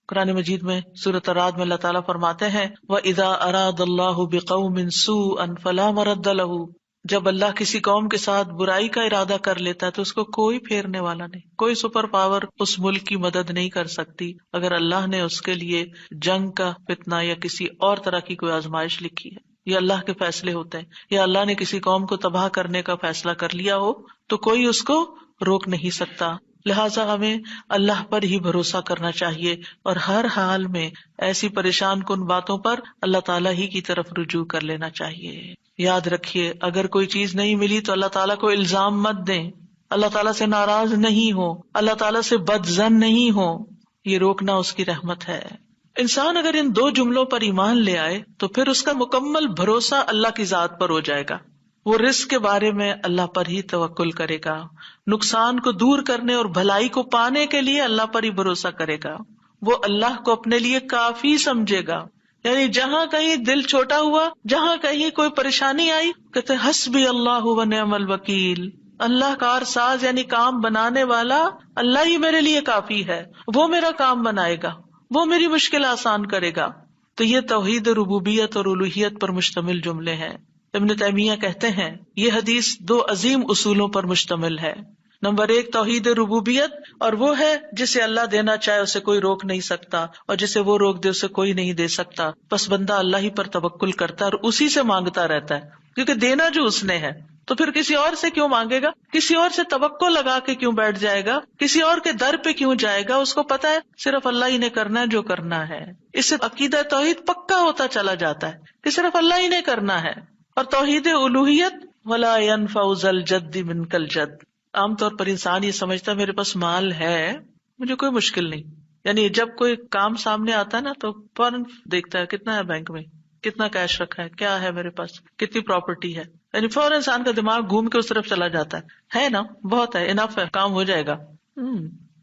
قرآن مجید میں سورۃ الرعد میں اللہ تعالیٰ فرماتے ہیں وَإِذَا أَرَادَ اللَّهُ بِقَوْمٍ سُوءًا فَلَا مَرَدَّ لَهُ. جب اللہ کسی قوم کے ساتھ برائی کا ارادہ کر لیتا ہے تو اس کو کوئی پھیرنے والا نہیں، کوئی سپر پاور اس ملک کی مدد نہیں کر سکتی اگر اللہ نے اس کے لیے جنگ کا فتنہ یا کسی اور طرح کی کوئی آزمائش لکھی ہے. یہ اللہ کے فیصلے ہوتے ہیں، یا اللہ نے کسی قوم کو تباہ کرنے کا فیصلہ کر لیا ہو تو کوئی اس کو روک نہیں سکتا. لہٰذا ہمیں اللہ پر ہی بھروسہ کرنا چاہیے اور ہر حال میں ایسی پریشان کن باتوں پر اللہ تعالیٰ ہی کی طرف رجوع کر لینا چاہیے. یاد رکھیے اگر کوئی چیز نہیں ملی تو اللہ تعالیٰ کو الزام مت دیں، اللہ تعالیٰ سے ناراض نہیں ہو، اللہ تعالیٰ سے بدظن نہیں ہو. یہ روکنا اس کی رحمت ہے. انسان اگر ان دو جملوں پر ایمان لے آئے تو پھر اس کا مکمل بھروسہ اللہ کی ذات پر ہو جائے گا. وہ رزق کے بارے میں اللہ پر ہی توکل کرے گا، نقصان کو دور کرنے اور بھلائی کو پانے کے لیے اللہ پر ہی بھروسہ کرے گا. وہ اللہ کو اپنے لیے کافی سمجھے گا. یعنی جہاں کہیں دل چھوٹا ہوا، جہاں کہیں کوئی پریشانی آئی، کہتے حسبی اللہ و نعم الوکیل. اللہ کار ساز یعنی کام بنانے والا اللہ ہی میرے لیے کافی ہے، وہ میرا کام بنائے گا، وہ میری مشکل آسان کرے گا. تو یہ توحید ربوبیت اور الوہیت پر مشتمل جملے ہیں. ابن تیمیہ کہتے ہیں یہ حدیث دو عظیم اصولوں پر مشتمل ہے. نمبر 1 توحید ربوبیت، اور وہ ہے جسے اللہ دینا چاہے اسے کوئی روک نہیں سکتا، اور جسے وہ روک دے اسے کوئی نہیں دے سکتا. بس بندہ اللہ ہی پر توکل کرتا ہے اور اسی سے مانگتا رہتا ہے، کیونکہ دینا جو اس نے ہے. تو پھر کسی اور سے کیوں مانگے گا، کسی اور سے توقع لگا کے کیوں بیٹھ جائے گا، کسی اور کے در پہ کیوں جائے گا. اس کو پتا ہے صرف اللہ ہی نے کرنا ہے جو کرنا ہے. اس سے عقیدہ توحید پکا ہوتا چلا جاتا ہے کہ صرف اللہ ہی نے کرنا ہے. اور توحید الوہیت ولا ينفع ذا الجد منك الجد. عام طور پر انسان یہ سمجھتا ہے میرے پاس مال ہے، مجھے کوئی مشکل نہیں، یعنی جب کوئی کام سامنے آتا ہے نا تو فوراً دیکھتا ہے کتنا ہے بینک میں، کتنا کیش رکھا ہے، کیا ہے میرے پاس، کتنی پراپرٹی ہے، یعنی فوراً انسان کا دماغ گھوم کے اس طرف چلا جاتا ہے نا، بہت ہے، انف ہے، کام ہو جائے گا۔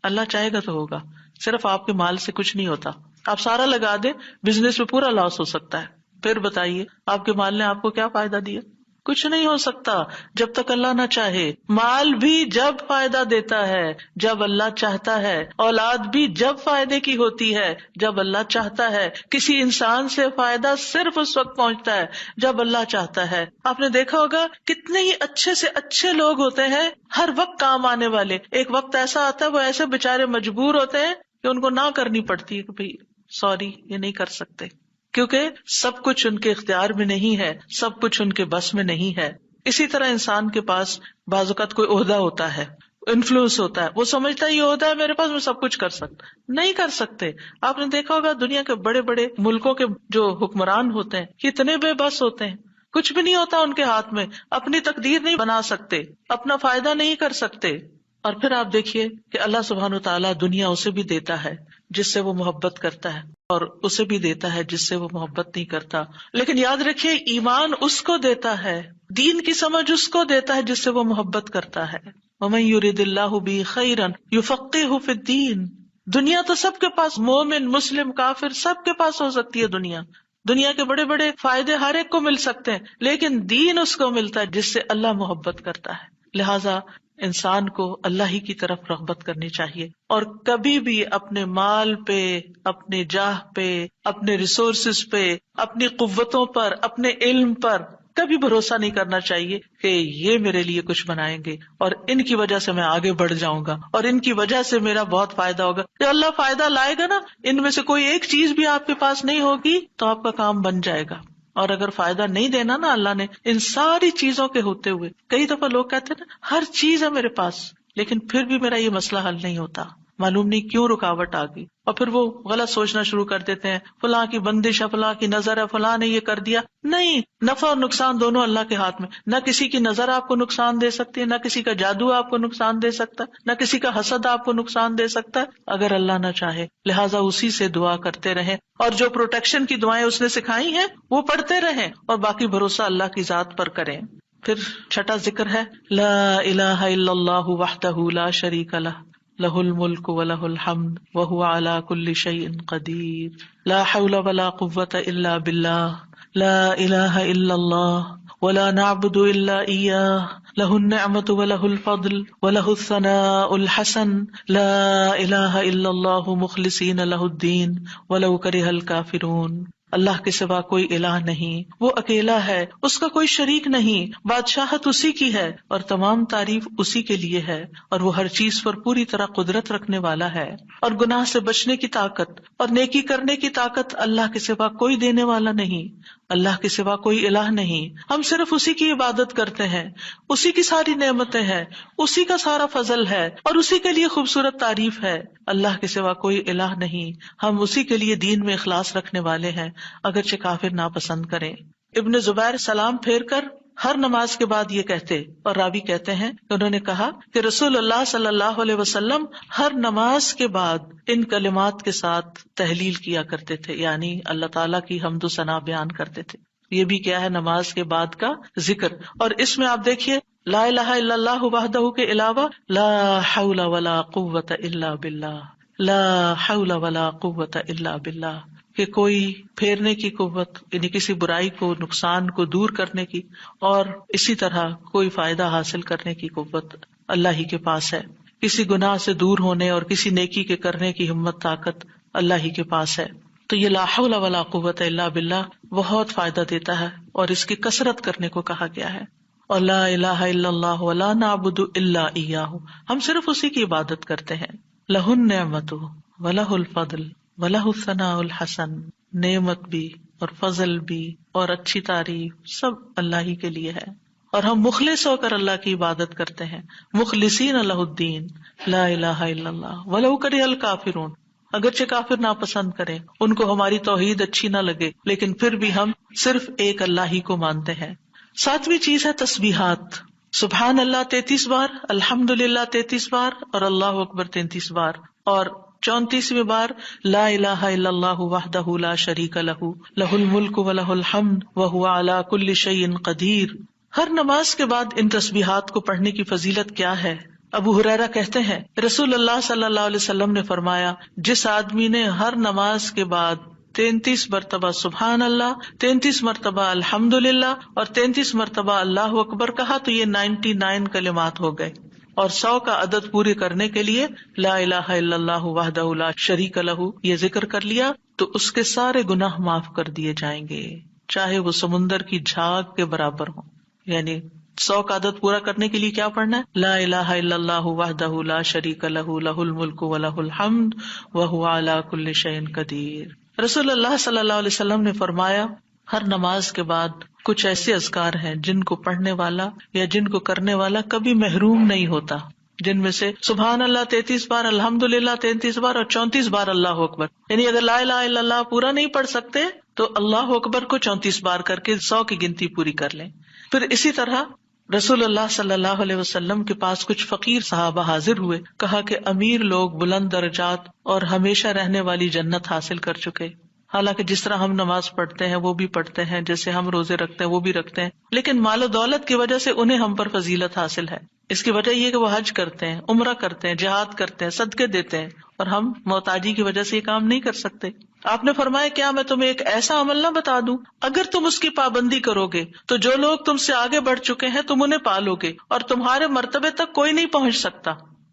اللہ چاہے گا تو ہوگا، صرف آپ کے مال سے کچھ نہیں ہوتا۔ آپ سارا لگا دیں، بزنس میں پورا لاس ہو سکتا ہے، پھر بتائیے آپ کے مال نے آپ کو کیا فائدہ دیا؟ کچھ نہیں ہو سکتا جب تک اللہ نہ چاہے۔ مال بھی جب فائدہ دیتا ہے جب اللہ چاہتا ہے، اولاد بھی جب فائدے کی ہوتی ہے جب اللہ چاہتا ہے، کسی انسان سے فائدہ صرف اس وقت پہنچتا ہے جب اللہ چاہتا ہے۔ آپ نے دیکھا ہوگا کتنے ہی اچھے سے اچھے لوگ ہوتے ہیں ہر وقت کام آنے والے، ایک وقت ایسا آتا ہے وہ ایسے بےچارے مجبور ہوتے ہیں کہ ان کو نہ کرنی پڑتی ہے کہ بھائی سوری یہ نہیں کر سکتے، کیونکہ سب کچھ ان کے اختیار میں نہیں ہے، سب کچھ ان کے بس میں نہیں ہے۔ اسی طرح انسان کے پاس بعض اوقات کوئی عہدہ ہوتا ہے، انفلوئنس ہوتا ہے، وہ سمجھتا ہے یہ عہدہ ہے میرے پاس، میں سب کچھ کر سکتا، نہیں کر سکتے۔ آپ نے دیکھا ہوگا دنیا کے بڑے بڑے ملکوں کے جو حکمران ہوتے ہیں کتنے بے بس ہوتے ہیں، کچھ بھی نہیں ہوتا ان کے ہاتھ میں، اپنی تقدیر نہیں بنا سکتے، اپنا فائدہ نہیں کر سکتے۔ اور پھر آپ دیکھیے کہ اللہ سبحانہ وتعالیٰ دنیا اسے بھی دیتا ہے جس سے وہ محبت کرتا ہے، اور اسے بھی دیتا ہے جس سے وہ محبت نہیں کرتا۔ لیکن یاد رکھیے ایمان اس کو دیتا ہے، دین کی سمجھ اس کو دیتا ہے جس سے وہ محبت کرتا ہے۔ وَمَن يُرِدِ اللَّهُ بِهِ خَيْرًا يُفَقِّهْهُ فِي الدِّينِ۔ دنیا تو سب کے پاس، مومن مسلم کافر سب کے پاس ہو سکتی ہے دنیا کے بڑے بڑے فائدے ہر ایک کو مل سکتے ہیں، لیکن دین اس کو ملتا ہے جس سے اللہ محبت کرتا ہے۔ لہذا انسان کو اللہ ہی کی طرف رغبت کرنی چاہیے، اور کبھی بھی اپنے مال پہ، اپنے جاہ پہ، اپنے ریسورسز پہ، اپنی قوتوں پر، اپنے علم پر کبھی بھروسہ نہیں کرنا چاہیے کہ یہ میرے لیے کچھ بنائیں گے اور ان کی وجہ سے میں آگے بڑھ جاؤں گا اور ان کی وجہ سے میرا بہت فائدہ ہوگا۔ کہ اللہ فائدہ لائے گا نا، ان میں سے کوئی ایک چیز بھی آپ کے پاس نہیں ہوگی تو آپ کا کام بن جائے گا۔ اور اگر فائدہ نہیں دینا نا اللہ نے ان ساری چیزوں کے ہوتے ہوئے، کئی دفعہ لوگ کہتے ہیں نا ہر چیز ہے میرے پاس لیکن پھر بھی میرا یہ مسئلہ حل نہیں ہوتا، معلوم نہیں کیوں رکاوٹ آ گئی، اور پھر وہ غلط سوچنا شروع کر دیتے ہیں، فلاں کی بندش ہے، فلاں کی نظر ہے، فلاں نے یہ کر دیا۔ نہیں، نفع اور نقصان دونوں اللہ کے ہاتھ میں، نہ کسی کی نظر آپ کو نقصان دے سکتی ہے، نہ کسی کا جادو آپ کو نقصان دے سکتا ہے، نہ کسی کا حسد آپ کو نقصان دے سکتا ہے اگر اللہ نہ چاہے۔ لہٰذا اسی سے دعا کرتے رہیں، اور جو پروٹیکشن کی دعائیں اس نے سکھائی ہیں وہ پڑھتے رہیں، اور باقی بھروسہ اللہ کی ذات پر کریں۔ پھر چھٹا ذکر ہے لا الہ الا اللہ وحدہ لا شریک لہ لہ الملک ولہ الحمد وہو علی کل شیء قدیر لا حول ولا قوۃ الا باللہ لا الہ الا اللہ ولا نعبد الا ایاہ لہ النعمۃ ولہ الفضل ولہ الثناء الحسن لا الہ الا اللہ مخلصین لہ الدین ولو کرہ الکافرون۔ اللہ کے سوا کوئی الہ نہیں، وہ اکیلا ہے، اس کا کوئی شریک نہیں، بادشاہت اسی کی ہے اور تمام تعریف اسی کے لیے ہے، اور وہ ہر چیز پر پوری طرح قدرت رکھنے والا ہے، اور گناہ سے بچنے کی طاقت اور نیکی کرنے کی طاقت اللہ کے سوا کوئی دینے والا نہیں، اللہ کے سوا کوئی الہ نہیں، ہم صرف اسی کی عبادت کرتے ہیں، اسی کی ساری نعمتیں ہیں، اسی کا سارا فضل ہے اور اسی کے لیے خوبصورت تعریف ہے۔ اللہ کے سوا کوئی الہ نہیں، ہم اسی کے لیے دین میں اخلاص رکھنے والے ہیں اگرچہ کافر ناپسند کریں۔ ابن زبیر سلام پھیر کر ہر نماز کے بعد یہ کہتے، اور راوی کہتے ہیں کہ انہوں نے کہا کہ رسول اللہ صلی اللہ علیہ وسلم ہر نماز کے بعد ان کلمات کے ساتھ تحلیل کیا کرتے تھے، یعنی اللہ تعالیٰ کی حمد و ثنا بیان کرتے تھے۔ یہ بھی کیا ہے نماز کے بعد کا ذکر، اور اس میں آپ دیکھیے لا الہ الا اللہ وحدہ کے علاوہ لا حول ولا قوت الا باللہ، لا حول ولا قوت الا باللہ، کہ کوئی پھیرنے کی قوت یعنی کسی برائی کو، نقصان کو دور کرنے کی، اور اسی طرح کوئی فائدہ حاصل کرنے کی قوت اللہ ہی کے پاس ہے، کسی گناہ سے دور ہونے اور کسی نیکی کے کرنے کی ہمت طاقت اللہ ہی کے پاس ہے۔ تو یہ لا حول ولا قوت الا باللہ بہت فائدہ دیتا ہے اور اس کی کثرت کرنے کو کہا گیا ہے۔ اور لا الہ الا اللہ ولا نعبد الا ایاہ، ہم صرف اسی کی عبادت کرتے ہیں۔ لہ النعمت ولہ الفضل ولہ الثناء الحسن، نعمت بھی اور فضل بھی اور اچھی تعریف سب اللہ ہی کے لیے ہے، اور ہم مخلص ہو کر اللہ کی عبادت کرتے ہیں، مخلصین لہ الدین لا الہ الا اللہ ولو کرہ الکافرون، اگرچہ کافر ناپسند کریں، ان کو ہماری توحید اچھی نہ لگے، لیکن پھر بھی ہم صرف ایک اللہ ہی کو مانتے ہیں۔ ساتویں چیز ہے تسبیحات، سبحان اللہ 33 بار، الحمدللہ 33 بار اور اللہ اکبر 33 بار، اور 34ویں بار لا الہ الا اللہ وحدہ لا شریک لہ لہ الملک ولہ الحمد وہو علی کل شیء قدیر۔ ہر نماز کے بعد ان تسبیحات کو پڑھنے کی فضیلت کیا ہے؟ ابو ہریرہ کہتے ہیں رسول اللہ صلی اللہ علیہ وسلم نے فرمایا، جس آدمی نے ہر نماز کے بعد 33 مرتبہ سبحان اللہ، 33 مرتبہ الحمدللہ اور 33 مرتبہ اللہ اکبر کہا تو یہ 99 کلمات ہو گئے، اور 100 کا عدد پورے کرنے کے لیے لا الہ الا اللہ وحدہ لا شریک لہ یہ ذکر کر لیا تو اس کے سارے گناہ معاف کر دیے جائیں گے، چاہے وہ سمندر کی جھاگ کے برابر ہوں۔ یعنی 100 کا عدد پورا کرنے کے لیے کیا پڑھنا ہے؟ لا الہ الا اللہ وحدہ لا شریک لہ لہ الملک ولہ الحمد وہو علی کل شیء قدیر۔ رسول اللہ صلی اللہ علیہ وسلم نے فرمایا ہر نماز کے بعد کچھ ایسے اذکار ہیں جن کو پڑھنے والا یا جن کو کرنے والا کبھی محروم نہیں ہوتا، جن میں سے سبحان اللہ 33 بار، الحمدللہ 33 بار اور 34 بار اللہ اکبر۔ یعنی اگر لا الہ الا اللہ پورا نہیں پڑھ سکتے تو اللہ اکبر کو 34 بار کر کے 100 کی گنتی پوری کر لیں۔ پھر اسی طرح رسول اللہ صلی اللہ علیہ وسلم کے پاس کچھ فقیر صحابہ حاضر ہوئے، کہا کہ امیر لوگ بلند درجات اور ہمیشہ رہنے والی جنت حاصل کر چکے، حالانکہ جس طرح ہم نماز پڑھتے ہیں وہ بھی پڑھتے ہیں، جیسے ہم روزے رکھتے ہیں وہ بھی رکھتے ہیں، لیکن مال و دولت کی وجہ سے انہیں ہم پر فضیلت حاصل ہے۔ اس کی وجہ یہ کہ وہ حج کرتے ہیں، عمرہ کرتے ہیں، جہاد کرتے ہیں، صدقے دیتے ہیں، اور ہم محتاجی کی وجہ سے یہ کام نہیں کر سکتے۔ آپ نے فرمایا کیا میں تمہیں ایک ایسا عمل نہ بتا دوں اگر تم اس کی پابندی کرو گے تو جو لوگ تم سے آگے بڑھ چکے ہیں تم انہیں پالو گے اور تمہارے مرتبے تک کوئی نہیں پہنچ سکتا،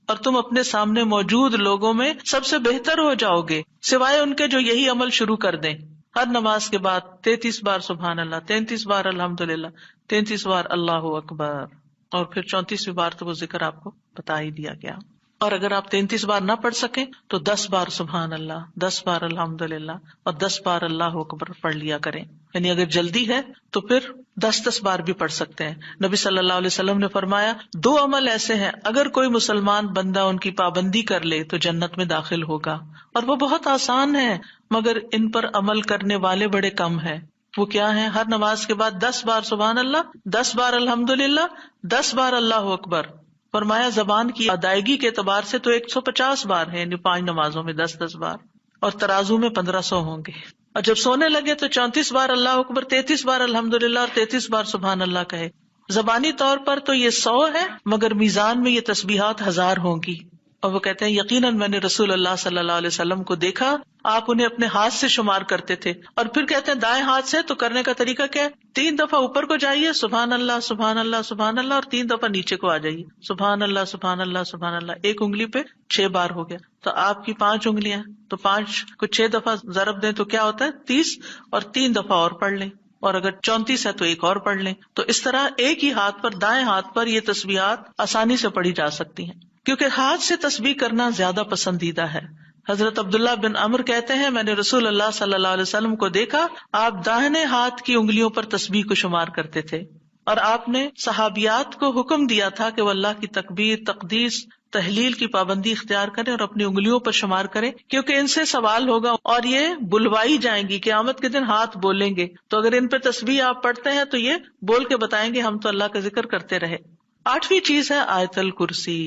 اور تم اپنے سامنے موجود لوگوں میں سب سے بہتر ہو جاؤ گے سوائے ان کے جو یہی عمل شروع کر دیں۔ ہر نماز کے بعد 33 بار سبحان اللہ، 33 بار الحمدللہ، 33 بار اللہ اکبر، اور پھر 34ویں بار تو وہ ذکر آپ کو بتا ہی دیا گیا۔ اور اگر آپ 33 بار نہ پڑھ سکیں تو 10 بار سبحان اللہ، 10 بار الحمدللہ اور 10 بار اللہ اکبر پڑھ لیا کریں۔ یعنی اگر جلدی ہے تو پھر 10 بار بھی پڑھ سکتے ہیں۔ نبی صلی اللہ علیہ وسلم نے فرمایا 2 عمل ایسے ہیں اگر کوئی مسلمان بندہ ان کی پابندی کر لے تو جنت میں داخل ہوگا، اور وہ بہت آسان ہے مگر ان پر عمل کرنے والے بڑے کم ہیں۔ وہ کیا ہیں؟ ہر نماز کے بعد 10 بار سبحان اللہ، 10 بار الحمدللہ، 10 بار اللہ اکبر۔ فرمایا زبان کی ادائیگی کے اعتبار سے تو 150 بار ہے، یعنی 5 نمازوں میں 10 بار، اور ترازو میں 1500 ہوں گے۔ اور جب سونے لگے تو 34 بار اللہ اکبر، 33 بار الحمدللہ اور 33 بار سبحان اللہ کہے۔ زبانی طور پر تو یہ 100 ہے مگر میزان میں یہ تسبیحات 1000 ہوں گی۔ اور وہ کہتے ہیں یقیناً میں نے رسول اللہ صلی اللہ علیہ وسلم کو دیکھا، آپ انہیں اپنے ہاتھ سے شمار کرتے تھے، اور پھر کہتے ہیں دائیں ہاتھ سے، تو کرنے کا طریقہ کیا ہے؟ 3 دفعہ اوپر کو جائیے سبحان اللہ سبحان اللہ سبحان اللہ، اور 3 دفعہ نیچے کو آ جائیے سبحان اللہ سبحان اللہ سبحان اللہ۔ ایک انگلی پہ 6 بار ہو گیا، تو آپ کی 5 انگلیاں، تو 5 کو 6 دفعہ ضرب دیں تو کیا ہوتا ہے؟ 30، اور 3 دفعہ اور پڑھ لیں، اور اگر 34 ہے تو ایک اور پڑھ لیں۔ تو اس طرح ایک ہی ہاتھ پر، دائیں ہاتھ پر یہ تسبیحات آسانی سے پڑھی جا سکتی ہیں، کیونکہ ہاتھ سے تسبیح کرنا زیادہ پسندیدہ ہے۔ حضرت عبداللہ بن عمر کہتے ہیں میں نے رسول اللہ صلی اللہ علیہ وسلم کو دیکھا، آپ داہنے ہاتھ کی انگلیوں پر تسبیح کو شمار کرتے تھے، اور آپ نے صحابیات کو حکم دیا تھا کہ وہ اللہ کی تکبیر، تقدیس، تحلیل کی پابندی اختیار کریں اور اپنی انگلیوں پر شمار کریں، کیونکہ ان سے سوال ہوگا اور یہ بلوائی جائیں گی، قیامت کے دن ہاتھ بولیں گے، تو اگر ان پہ تسبیح آپ پڑھتے ہیں تو یہ بول کے بتائیں گے ہم تو اللہ کا ذکر کرتے رہے۔ 8ویں چیز ہے آیت الکرسی۔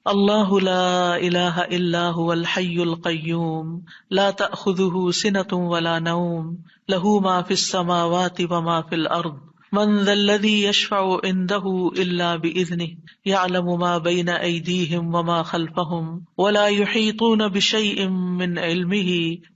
اللہ لا الہ الا هو الحی القیوم لا تأخذہ سنۃ ولا نوم لہ ما فی السماوات وما فی الارض من ذا الذی یشفع عنده الا بإذنہ یعلم ما بین ایدیہم وما خلفہم ولا یحیطون بشیء من علمہ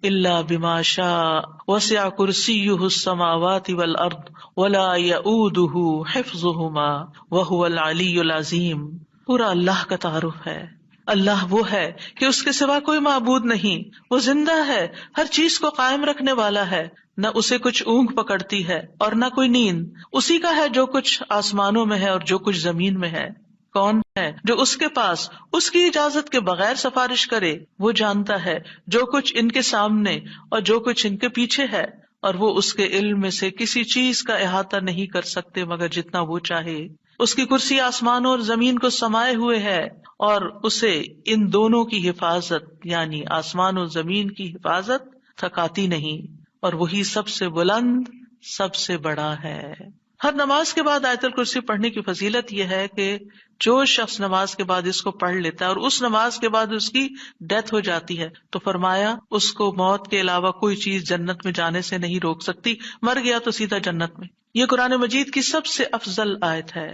الا بما شاء وسع کرسیہ السماوات والارض ولا یؤودہ حفظہما وہو العلی العظیم۔ پورا اللہ کا تعارف ہے۔ اللہ وہ ہے کہ اس کے سوا کوئی معبود نہیں، وہ زندہ ہے، ہر چیز کو قائم رکھنے والا ہے، نہ اسے کچھ اونگ پکڑتی ہے اور نہ کوئی نیند، اسی کا ہے جو کچھ آسمانوں میں ہے اور جو کچھ زمین میں ہے۔ کون ہے جو اس کے پاس اس کی اجازت کے بغیر سفارش کرے؟ وہ جانتا ہے جو کچھ ان کے سامنے اور جو کچھ ان کے پیچھے ہے، اور وہ اس کے علم میں سے کسی چیز کا احاطہ نہیں کر سکتے مگر جتنا وہ چاہے۔ اس کی کرسی آسمانوں اور زمین کو سمائے ہوئے ہے، اور اسے ان دونوں کی حفاظت یعنی آسمان اور زمین کی حفاظت تھکاتی نہیں، اور وہی سب سے بلند، سب سے بڑا ہے۔ ہر نماز کے بعد آیت الکرسی پڑھنے کی فضیلت یہ ہے کہ جو شخص نماز کے بعد اس کو پڑھ لیتا ہے اور اس نماز کے بعد اس کی ڈیتھ ہو جاتی ہے تو فرمایا اس کو موت کے علاوہ کوئی چیز جنت میں جانے سے نہیں روک سکتی، مر گیا تو سیدھا جنت میں۔ یہ قرآن مجید کی سب سے افضل آیت ہے۔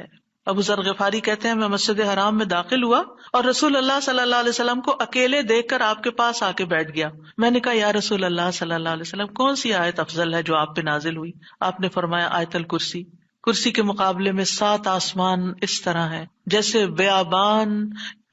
ابو ذر غفاری کہتے ہیں میں مسجد حرام میں داخل ہوا اور رسول اللہ صلی اللہ علیہ وسلم کو اکیلے دیکھ کر آپ کے پاس آ کے بیٹھ گیا۔ میں نے کہا یا رسول اللہ صلی اللہ علیہ وسلم کون سی آیت افضل ہے جو آپ پہ نازل ہوئی؟ آپ نے فرمایا آیت الکرسی۔ کرسی کے مقابلے میں 7 آسمان اس طرح ہے جیسے بیابان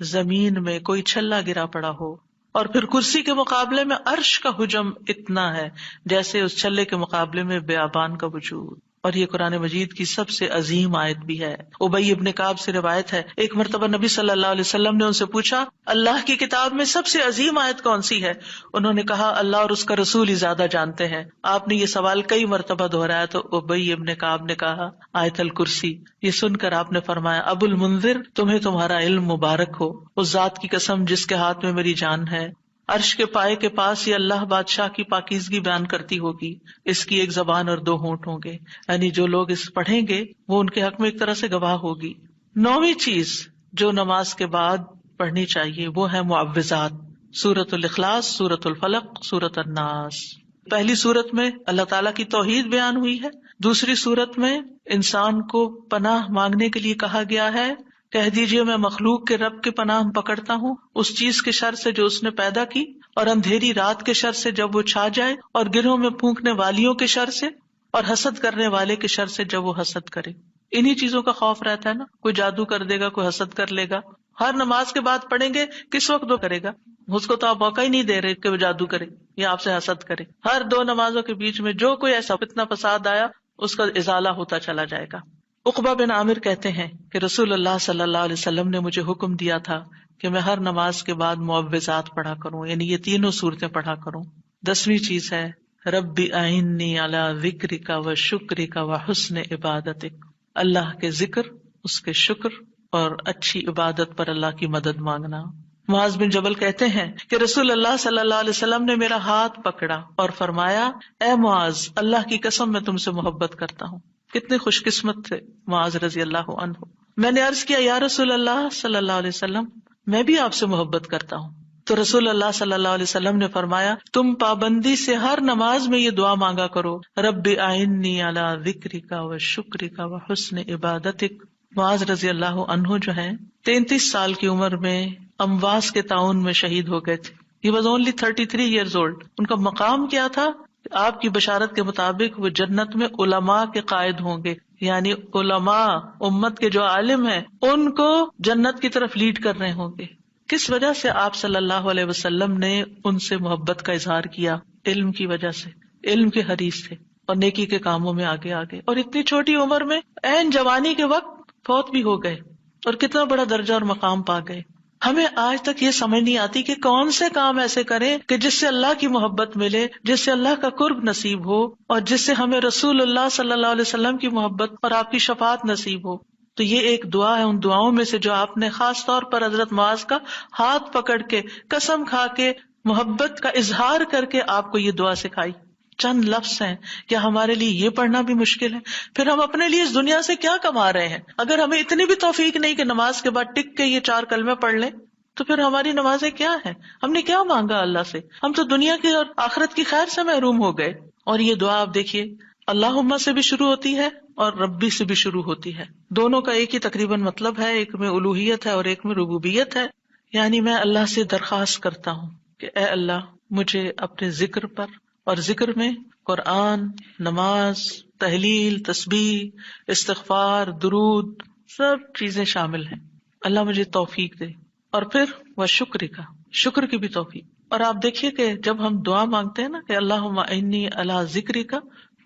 زمین میں کوئی چھلا گرا پڑا ہو، اور پھر کرسی کے مقابلے میں عرش کا حجم اتنا ہے جیسے اس چھلے کے مقابلے میں بیابان کا وجود۔ اور یہ قرآن مجید کی سب سے عظیم آیت بھی ہے۔ ابی ابن کعب سے روایت ہے ایک مرتبہ نبی صلی اللہ علیہ وسلم نے ان سے پوچھا اللہ کی کتاب میں سب سے عظیم آیت کون سی ہے؟ انہوں نے کہا اللہ اور اس کا رسول ہی زیادہ جانتے ہیں۔ آپ نے یہ سوال کئی مرتبہ دہرایا تو ابی ابن کعب نے کہا آیت الکرسی۔ یہ سن کر آپ نے فرمایا ابو المنذر تمہیں تمہارا علم مبارک ہو، اس ذات کی قسم جس کے ہاتھ میں میری جان ہے، عرش کے پائے کے پاس یہ اللہ بادشاہ کی پاکیزگی بیان کرتی ہوگی، اس کی ایک زبان اور 2 ہونٹ ہوں گے، یعنی جو لوگ اس پڑھیں گے وہ ان کے حق میں ایک طرح سے گواہ ہوگی۔ 9ویں چیز جو نماز کے بعد پڑھنی چاہیے وہ ہے معوذات، سورۃ الاخلاص، سورۃ الفلق، سورۃ الناس۔ پہلی سورت میں اللہ تعالیٰ کی توحید بیان ہوئی ہے، دوسری سورت میں انسان کو پناہ مانگنے کے لیے کہا گیا ہے، کہہ دیجئے میں مخلوق کے رب کے پناہ پکڑتا ہوں اس چیز کے شر سے جو اس نے پیدا کی، اور اندھیری رات کے شر سے جب وہ چھا جائے، اور گرہوں میں پھونکنے والیوں کے شر سے، اور حسد کرنے والے کے شر سے جب وہ حسد کرے۔ انہی چیزوں کا خوف رہتا ہے نا، کوئی جادو کر دے گا، کوئی حسد کر لے گا۔ ہر نماز کے بعد پڑھیں گے کس وقت وہ کرے گا؟ اس کو تو آپ موقع ہی نہیں دے رہے کہ وہ جادو کرے یا آپ سے حسد کرے۔ ہر 2 نمازوں کے بیچ میں جو کوئی ایسا فتنہ فساد آیا اس کا ازالہ ہوتا چلا جائے گا۔ عقبہ بن عامر کہتے ہیں کہ رسول اللہ صلی اللہ علیہ وسلم نے مجھے حکم دیا تھا کہ میں ہر نماز کے بعد معوذات پڑھا کروں، یعنی یہ 3 صورتیں پڑھا کروں۔ 10ویں چیز ہے رب اعنی علی ذکرک و شکرک و حسن عبادتک، اللہ کے ذکر، اس کے شکر اور اچھی عبادت پر اللہ کی مدد مانگنا۔ معاذ بن جبل کہتے ہیں کہ رسول اللہ صلی اللہ علیہ وسلم نے میرا ہاتھ پکڑا اور فرمایا اے معاذ اللہ کی قسم میں تم سے محبت کرتا ہوں۔ کتنے خوش قسمت تھے معاذ رضی اللہ عنہ۔ میں نے عرض کیا یا رسول اللہ صلی اللہ علیہ وسلم میں بھی آپ سے محبت کرتا ہوں، تو رسول اللہ صلی اللہ علیہ وسلم نے فرمایا تم پابندی سے ہر نماز میں یہ دعا مانگا کرو رب اعنی علی ذکرک و شکرک و حسن عبادتک۔ معاذ رضی اللہ عنہ جو ہیں 33 سال کی عمر میں امواس کے طاعون میں شہید ہو گئے تھے۔ He was only 33 years old۔ ان کا مقام کیا تھا؟ آپ کی بشارت کے مطابق وہ جنت میں علماء کے قائد ہوں گے، یعنی علماء امت کے جو عالم ہیں ان کو جنت کی طرف لیڈ کر رہے ہوں گے۔ کس وجہ سے آپ صلی اللہ علیہ وسلم نے ان سے محبت کا اظہار کیا؟ علم کی وجہ سے، علم کے حریص تھے اور نیکی کے کاموں میں آگے آگے، اور اتنی چھوٹی عمر میں عین جوانی کے وقت فوت بھی ہو گئے، اور کتنا بڑا درجہ اور مقام پا گئے۔ ہمیں آج تک یہ سمجھ نہیں آتی کہ کون سے کام ایسے کریں کہ جس سے اللہ کی محبت ملے، جس سے اللہ کا قرب نصیب ہو، اور جس سے ہمیں رسول اللہ صلی اللہ علیہ وسلم کی محبت اور آپ کی شفاعت نصیب ہو۔ تو یہ ایک دعا ہے ان دعاؤں میں سے جو آپ نے خاص طور پر حضرت معاذ کا ہاتھ پکڑ کے قسم کھا کے محبت کا اظہار کر کے آپ کو یہ دعا سکھائی۔ چند لفظ ہیں، کیا ہمارے لیے یہ پڑھنا بھی مشکل ہے؟ پھر ہم اپنے لیے اس دنیا سے کیا کما رہے ہیں؟ اگر ہمیں اتنی بھی توفیق نہیں کہ نماز کے بعد ٹک کے یہ 4 کلمے پڑھ لیں تو پھر ہماری نمازیں کیا ہیں؟ ہم نے کیا مانگا اللہ سے؟ ہم تو دنیا کی اور آخرت کی خیر سے محروم ہو گئے۔ اور یہ دعا آپ دیکھیے اللہم سے بھی شروع ہوتی ہے اور ربی سے بھی شروع ہوتی ہے، دونوں کا ایک ہی تقریباً مطلب ہے، ایک میں الوہیت ہے اور ایک میں ربوبیت ہے۔ یعنی میں اللہ سے درخواست کرتا ہوں کہ اے اللہ مجھے اپنے ذکر پر، اور ذکر میں قرآن، نماز، تحلیل، تسبیح، استغفار، درود، سب چیزیں شامل ہیں، اللہ مجھے توفیق دے۔ اور پھر وہ شکر کی بھی توفیق۔ اور آپ دیکھیے کہ جب ہم دعا مانگتے ہیں نا کہ اللہم انی علی ذکرک،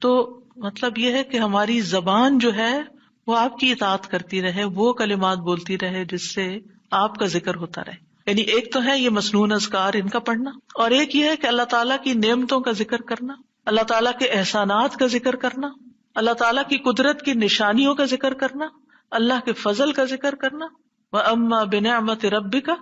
تو مطلب یہ ہے کہ ہماری زبان جو ہے وہ آپ کی اطاعت کرتی رہے، وہ کلمات بولتی رہے جس سے آپ کا ذکر ہوتا رہے۔ یعنی ایک تو ہے یہ مسنون اذکار ان کا پڑھنا، اور ایک یہ ہے کہ اللہ تعالیٰ کی نعمتوں کا ذکر کرنا، اللہ تعالیٰ کے احسانات کا ذکر کرنا، اللہ تعالیٰ کی قدرت کی نشانیوں کا ذکر کرنا، اللہ کے فضل کا ذکر کرنا۔ وَأَمَّا بِنِعْمَةِ رَبِّكَ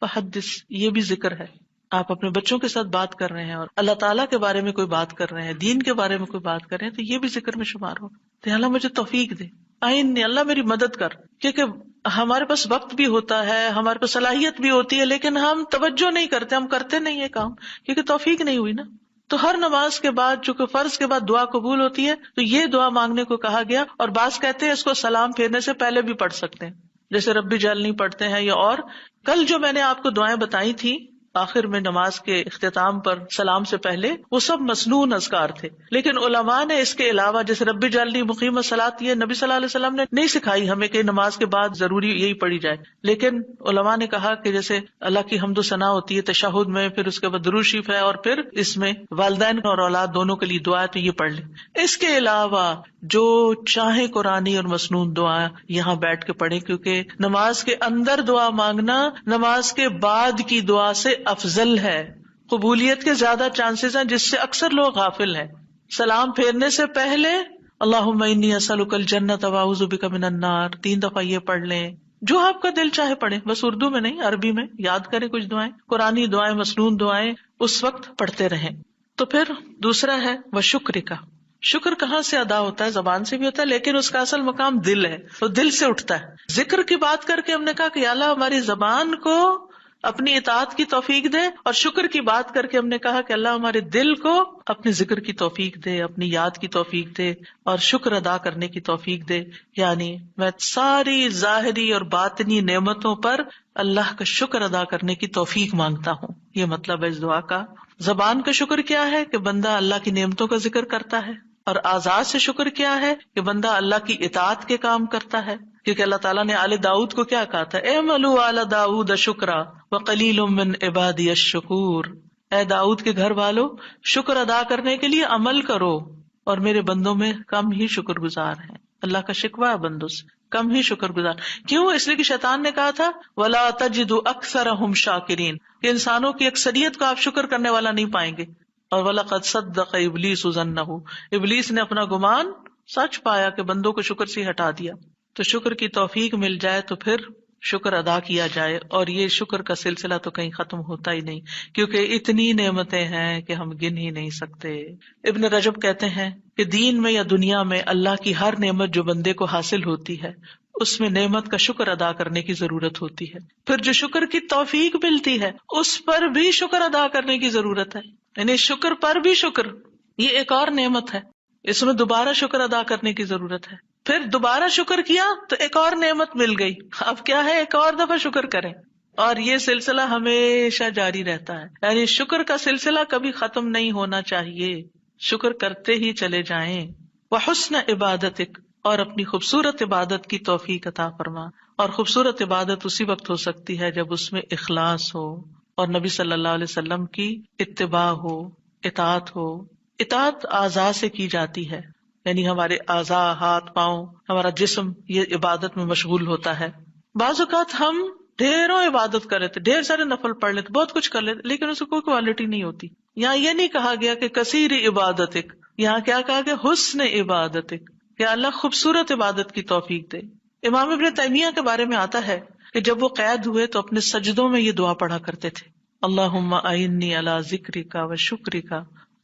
فَحَدِّثْ، یہ بھی ذکر ہے۔ آپ اپنے بچوں کے ساتھ بات کر رہے ہیں اور اللہ تعالیٰ کے بارے میں کوئی بات کر رہے ہیں، دین کے بارے میں کوئی بات کر رہے ہیں، تو یہ بھی ذکر میں شمار ہو. تو اللہ مجھے توفیق دے، اللہ میری مدد کر. کیونکہ ہمارے پاس وقت بھی ہوتا ہے، ہمارے پاس صلاحیت بھی ہوتی ہے، لیکن ہم توجہ نہیں کرتے، ہم کرتے نہیں ہے کام، کیونکہ توفیق نہیں ہوئی نا. تو ہر نماز کے بعد، چونکہ فرض کے بعد دعا قبول ہوتی ہے، تو یہ دعا مانگنے کو کہا گیا. اور بعض کہتے ہیں اس کو سلام پھیرنے سے پہلے بھی پڑھ سکتے ہیں، جیسے ربی جعلنی پڑھتے ہیں. یا اور کل جو میں نے آپ کو دعائیں بتائی تھی آخر میں نماز کے اختتام پر سلام سے پہلے، وہ سب مسنون اذکار تھے. لیکن علماء نے اس کے علاوہ جیسے رب اجعلنی مقیم الصلاۃ، یہ نبی صلی اللہ علیہ وسلم نے نہیں سکھائی ہمیں کہ نماز کے بعد ضروری یہی پڑھی جائے. لیکن علماء نے کہا کہ جیسے اللہ کی حمد و ثنا ہوتی ہے تشہد میں، پھر اس کے بعد درود شریف ہے، اور پھر اس میں والدین اور اولاد دونوں کے لیے دعا ہے، تو یہ پڑھ لیں. اس کے علاوہ جو چاہے قرآنی اور مسنون دعا یہاں بیٹھ کے پڑھیں، کیونکہ نماز کے اندر دعا مانگنا نماز کے بعد کی دعا سے افضل ہے. قبولیت کے زیادہ چانسز ہیں، جس سے اکثر لوگ غافل ہیں. سلام پھیرنے سے پہلے اللہم انی اسألک الجنۃ واعوذ بک من النار 3 دفعہ یہ پڑھ لیں. جو آپ کا دل چاہے پڑھیں، بس اردو میں نہیں، عربی میں یاد کریں کچھ دعائیں، قرآنی دعائیں، مسنون دعائیں اس وقت پڑھتے رہیں. تو پھر دوسرا ہے وشکر کا. شکر کہاں سے ادا ہوتا ہے؟ زبان سے بھی ہوتا ہے، لیکن اس کا اصل مقام دل ہے، وہ دل سے اٹھتا ہے. ذکر کی بات کر کے ہم نے کہا کہ یا اللہ ہماری زبان کو اپنی اطاعت کی توفیق دے، اور شکر کی بات کر کے ہم نے کہا کہ اللہ ہمارے دل کو اپنے ذکر کی توفیق دے، اپنی یاد کی توفیق دے، اور شکر ادا کرنے کی توفیق دے. یعنی میں ساری ظاہری اور باطنی نعمتوں پر اللہ کا شکر ادا کرنے کی توفیق مانگتا ہوں. یہ مطلب ہے اس دعا کا. زبان کا شکر کیا ہے کہ بندہ اللہ کی نعمتوں کا ذکر کرتا ہے، اور اعضاء سے شکر کیا ہے کہ بندہ اللہ کی اطاعت کے کام کرتا ہے. کیونکہ اللہ تعالیٰ نے آل داؤد کو کیا کہا تھا؟ اعملوا آل داؤد شکرا وقلیل من عبادی الشکور. اے داؤد کے گھر والو، شکر ادا کرنے کے لیے عمل کرو، اور میرے بندوں میں کم ہی شکر گزار ہیں. اللہ کا شکوہ ہے بندوں سے، کم ہی شکر گزار. کیوں؟ اس لیے کہ شیطان نے کہا تھا وَلَا تَجِدُ أَكْثَرَهُمْ شَاكِرِينَ، کہ انسانوں کی اکثریت کو آپ شکر کرنے والا نہیں پائیں گے. اور وَلَقَدْ صَدَّقَ إِبْلِيسُ ظَنَّهُ، ابلیس نے اپنا گمان سچ پایا کہ بندوں کو شکر سے ہٹا دیا. تو شکر کی توفیق مل جائے تو پھر شکر ادا کیا جائے. اور یہ شکر کا سلسلہ تو کہیں ختم ہوتا ہی نہیں، کیونکہ اتنی نعمتیں ہیں کہ ہم گن ہی نہیں سکتے. ابن رجب کہتے ہیں کہ دین میں یا دنیا میں اللہ کی ہر نعمت جو بندے کو حاصل ہوتی ہے، اس میں نعمت کا شکر ادا کرنے کی ضرورت ہوتی ہے. پھر جو شکر کی توفیق ملتی ہے اس پر بھی شکر ادا کرنے کی ضرورت ہے. یعنی شکر پر بھی شکر، یہ ایک اور نعمت ہے، اس میں دوبارہ شکر ادا کرنے کی ضرورت ہے. پھر دوبارہ شکر کیا تو ایک اور نعمت مل گئی، اب کیا ہے؟ ایک اور دفعہ شکر کریں. اور یہ سلسلہ ہمیشہ جاری رہتا ہے، یعنی شکر کا سلسلہ کبھی ختم نہیں ہونا چاہیے، شکر کرتے ہی چلے جائیں. وحسن عبادتک، اور اپنی خوبصورت عبادت کی توفیق عطا فرما. اور خوبصورت عبادت اسی وقت ہو سکتی ہے جب اس میں اخلاص ہو، اور نبی صلی اللہ علیہ وسلم کی اتباع ہو، اطاعت ہو. اطاعت اعضاء سے کی جاتی ہے، یعنی ہمارے اعضاء، ہاتھ پاؤں، ہمارا جسم یہ عبادت میں مشغول ہوتا ہے. بعض اوقات ہم ڈھیروں عبادت کر لیتے، ڈھیر سارے نفل پڑھ لیتے، بہت کچھ کر لیتے، لیکن اس کو کوئی کوالٹی نہیں ہوتی. یہاں یہ نہیں کہا گیا کہ کثیر عبادتک، یہاں کیا کہا گیا؟ حسن عبادتک، کہ اللہ خوبصورت عبادت کی توفیق دے. امام ابن تیمیہ کے بارے میں آتا ہے کہ جب وہ قید ہوئے تو اپنے سجدوں میں یہ دعا پڑھا کرتے تھے، اللہم اعنی علی ذکرک و شکرک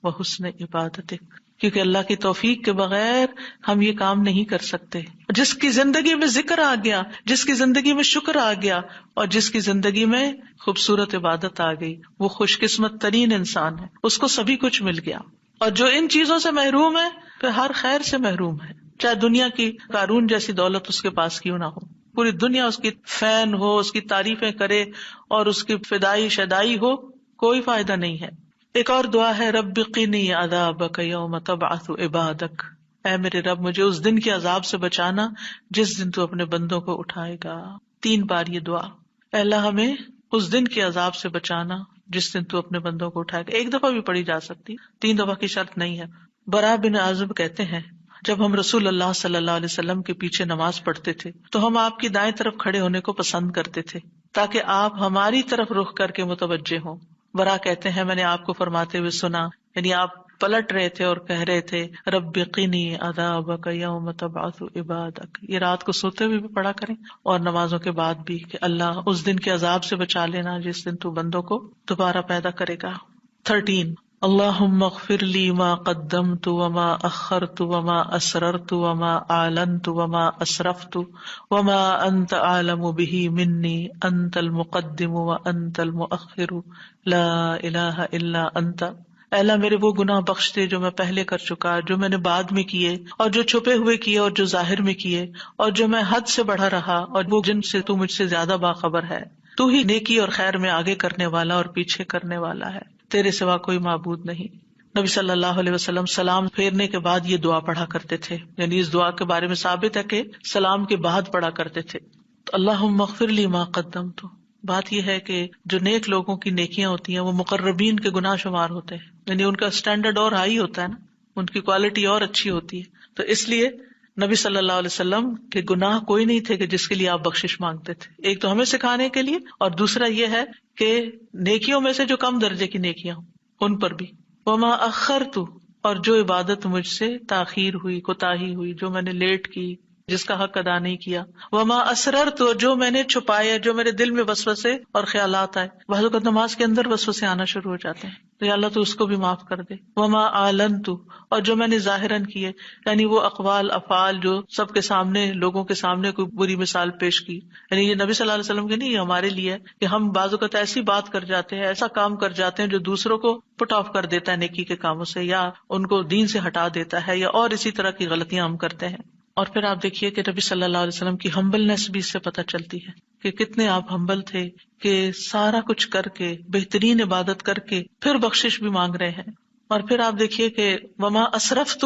و حسن عبادتک. کیونکہ اللہ کی توفیق کے بغیر ہم یہ کام نہیں کر سکتے. جس کی زندگی میں ذکر آ گیا، جس کی زندگی میں شکر آ گیا، اور جس کی زندگی میں خوبصورت عبادت آ گئی، وہ خوش قسمت ترین انسان ہے، اس کو سبھی کچھ مل گیا. اور جو ان چیزوں سے محروم ہے پھر ہر خیر سے محروم ہے، چاہے دنیا کی قارون جیسی دولت اس کے پاس کیوں نہ ہو، پوری دنیا اس کی فین ہو، اس کی تعریفیں کرے اور اس کی فدائی شدائی ہو، کوئی فائدہ نہیں ہے. ایک اور دعا ہے رب قنی عذابک یوم تبعث عبادک، اے میرے رب مجھے اس دن کے عذاب سے بچانا جس دن تو اپنے بندوں کو اٹھائے گا. 3 بار یہ دعا، اے اللہ ہمیں اس دن کے عذاب سے بچانا جس دن تو اپنے بندوں کو اٹھائے گا. 1 دفعہ بھی پڑھی جا سکتی، 3 دفعہ کی شرط نہیں ہے. برا بن عازب کہتے ہیں جب ہم رسول اللہ صلی اللہ علیہ وسلم کے پیچھے نماز پڑھتے تھے تو ہم آپ کی دائیں طرف کھڑے ہونے کو پسند کرتے تھے تاکہ آپ ہماری طرف رخ کر کے متوجہ ہوں. برا کہتے ہیں میں نے آپ کو فرماتے ہوئے سنا، یعنی آپ پلٹ رہے تھے اور کہہ رہے تھے رب قنی عذابک یوم تبعث عبادک. یہ رات کو سوتے ہوئے بھی پڑھا کریں اور نمازوں کے بعد بھی کہ اللہ اس دن کے عذاب سے بچا لینا جس دن تو بندوں کو دوبارہ پیدا کرے گا. 13 اللہم اغفر لی ما قدمت وما اخرت وما اسررت وما اعلنت وما اسرفت وما انت اعلم به منی انت المقدم وانت المؤخر لا الہ الا انت. اے اللہ میرے وہ گناہ بخش دے جو میں پہلے کر چکا، جو میں نے بعد میں کیے، اور جو چھپے ہوئے کیے اور جو ظاہر میں کیے، اور جو میں حد سے بڑھا رہا اور وہ جن سے تو مجھ سے زیادہ باخبر ہے. تو ہی نیکی اور خیر میں آگے کرنے والا اور پیچھے کرنے والا ہے، تیرے سوا کوئی معبود نہیں. نبی صلی اللہ علیہ وسلم سلام پھیرنے کے بعد یہ دعا پڑھا کرتے تھے، یعنی اس دعا کے بارے میں ثابت ہے کہ سلام کے بعد پڑھا کرتے تھے. اللہم اغفر لی ما قدمت. بات یہ ہے کہ جو نیک لوگوں کی نیکیاں ہوتی ہیں وہ مقربین کے گناہ شمار ہوتے ہیں، یعنی ان کا اسٹینڈرڈ اور ہائی ہوتا ہے نا، ان کی کوالٹی اور اچھی ہوتی ہے. تو اس لیے نبی صلی اللہ علیہ وسلم کے گناہ کوئی نہیں تھے کہ جس کے لیے آپ بخشش مانگتے تھے. ایک تو ہمیں سکھانے کے لیے، اور دوسرا یہ ہے کہ نیکیوں میں سے جو کم درجے کی نیکیاں ہوں ان پر بھی. وما اخرت، اور جو عبادت مجھ سے تاخیر ہوئی، کوتاہی ہوئی، جو میں نے لیٹ کی، جس کا حق ادا نہیں کیا. وما اسررت، اور جو میں نے چھپایا، جو میرے دل میں وسوسے اور خیالات آئے. بعض اوقات نماز کے اندر وسوسے آنا شروع ہو جاتے ہیں تو یا اللہ تو اس کو بھی معاف کر دے. وما اعلنت، اور جو میں نے ظاہراً کیے، یعنی وہ اقوال افعال جو سب کے سامنے، لوگوں کے سامنے کوئی بری مثال پیش کی. یعنی یہ نبی صلی اللہ علیہ وسلم کے نہیں، یہ ہمارے لیے ہے کہ ہم بعض اوقات ایسی بات کر جاتے ہیں، ایسا کام کر جاتے ہیں جو دوسروں کو پٹ آف کر دیتا ہے نیکی کے کاموں سے، یا ان کو دین سے ہٹا دیتا ہے، یا اور اسی طرح کی غلطیاں ہم کرتے ہیں. اور پھر آپ دیکھیے کہ نبی صلی اللہ علیہ وسلم کی ہمبلنس بھی اس سے پتہ چلتی ہے کہ کتنے آپ ہمبل تھے، کہ سارا کچھ کر کے، بہترین عبادت کر کے پھر بخشش بھی مانگ رہے ہیں. اور پھر آپ دیکھیے کہ وما اسرفت،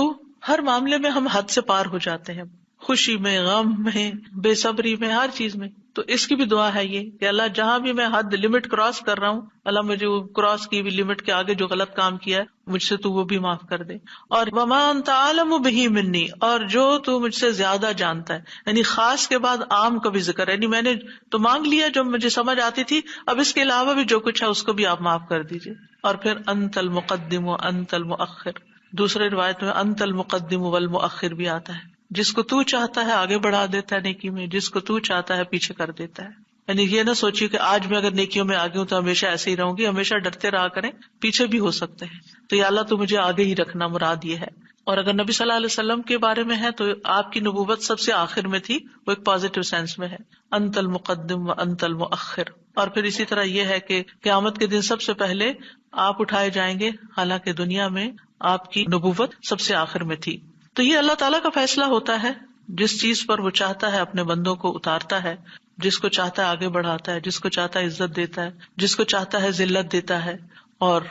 ہر معاملے میں ہم حد سے پار ہو جاتے ہیں، خوشی میں، غم میں، بے صبری میں، ہر چیز میں. تو اس کی بھی دعا ہے یہ کہ اللہ جہاں بھی میں حد لمٹ کراس کر رہا ہوں، اللہ مجھے وہ کراس کی بھی لمٹ کے آگے جو غلط کام کیا ہے مجھ سے تو وہ بھی معاف کر دے. اور وما انت عالم بہ منی، اور جو تو مجھ سے زیادہ جانتا ہے. یعنی خاص کے بعد عام کا بھی ذکر ہے، یعنی میں نے تو مانگ لیا جو مجھے سمجھ آتی تھی، اب اس کے علاوہ بھی جو کچھ ہے اس کو بھی آپ معاف کر دیجیے. اور پھر انت المقدم و انت المؤخر. دوسرے روایت میں انت المقدم والمؤخر بھی آتا ہے، جس کو تو چاہتا ہے آگے بڑھا دیتا ہے نیکی میں، جس کو تو چاہتا ہے پیچھے کر دیتا ہے. یعنی یہ نہ سوچیے کہ آج میں اگر نیکیوں میں آگے ہوں تو ہمیشہ ایسے ہی رہوں گی، ہمیشہ ڈرتے رہا کریں، پیچھے بھی ہو سکتے ہیں. تو یا اللہ تو مجھے آگے ہی رکھنا، مراد یہ ہے. اور اگر نبی صلی اللہ علیہ وسلم کے بارے میں ہے تو آپ کی نبوت سب سے آخر میں تھی، وہ ایک پازیٹیو سینس میں ہے، انت المقدم و انت المؤخر. اور پھر اسی طرح یہ ہے کہ قیامت کے دن سب سے پہلے آپ اٹھائے جائیں گے، حالانکہ دنیا میں آپ کی نبوت سب سے آخر میں تھی. تو یہ اللہ تعالیٰ کا فیصلہ ہوتا ہے، جس چیز پر وہ چاہتا ہے اپنے بندوں کو اتارتا ہے، جس کو چاہتا ہے آگے بڑھاتا ہے، جس کو چاہتا ہے عزت دیتا ہے، جس کو چاہتا ہے ذلت دیتا ہے. اور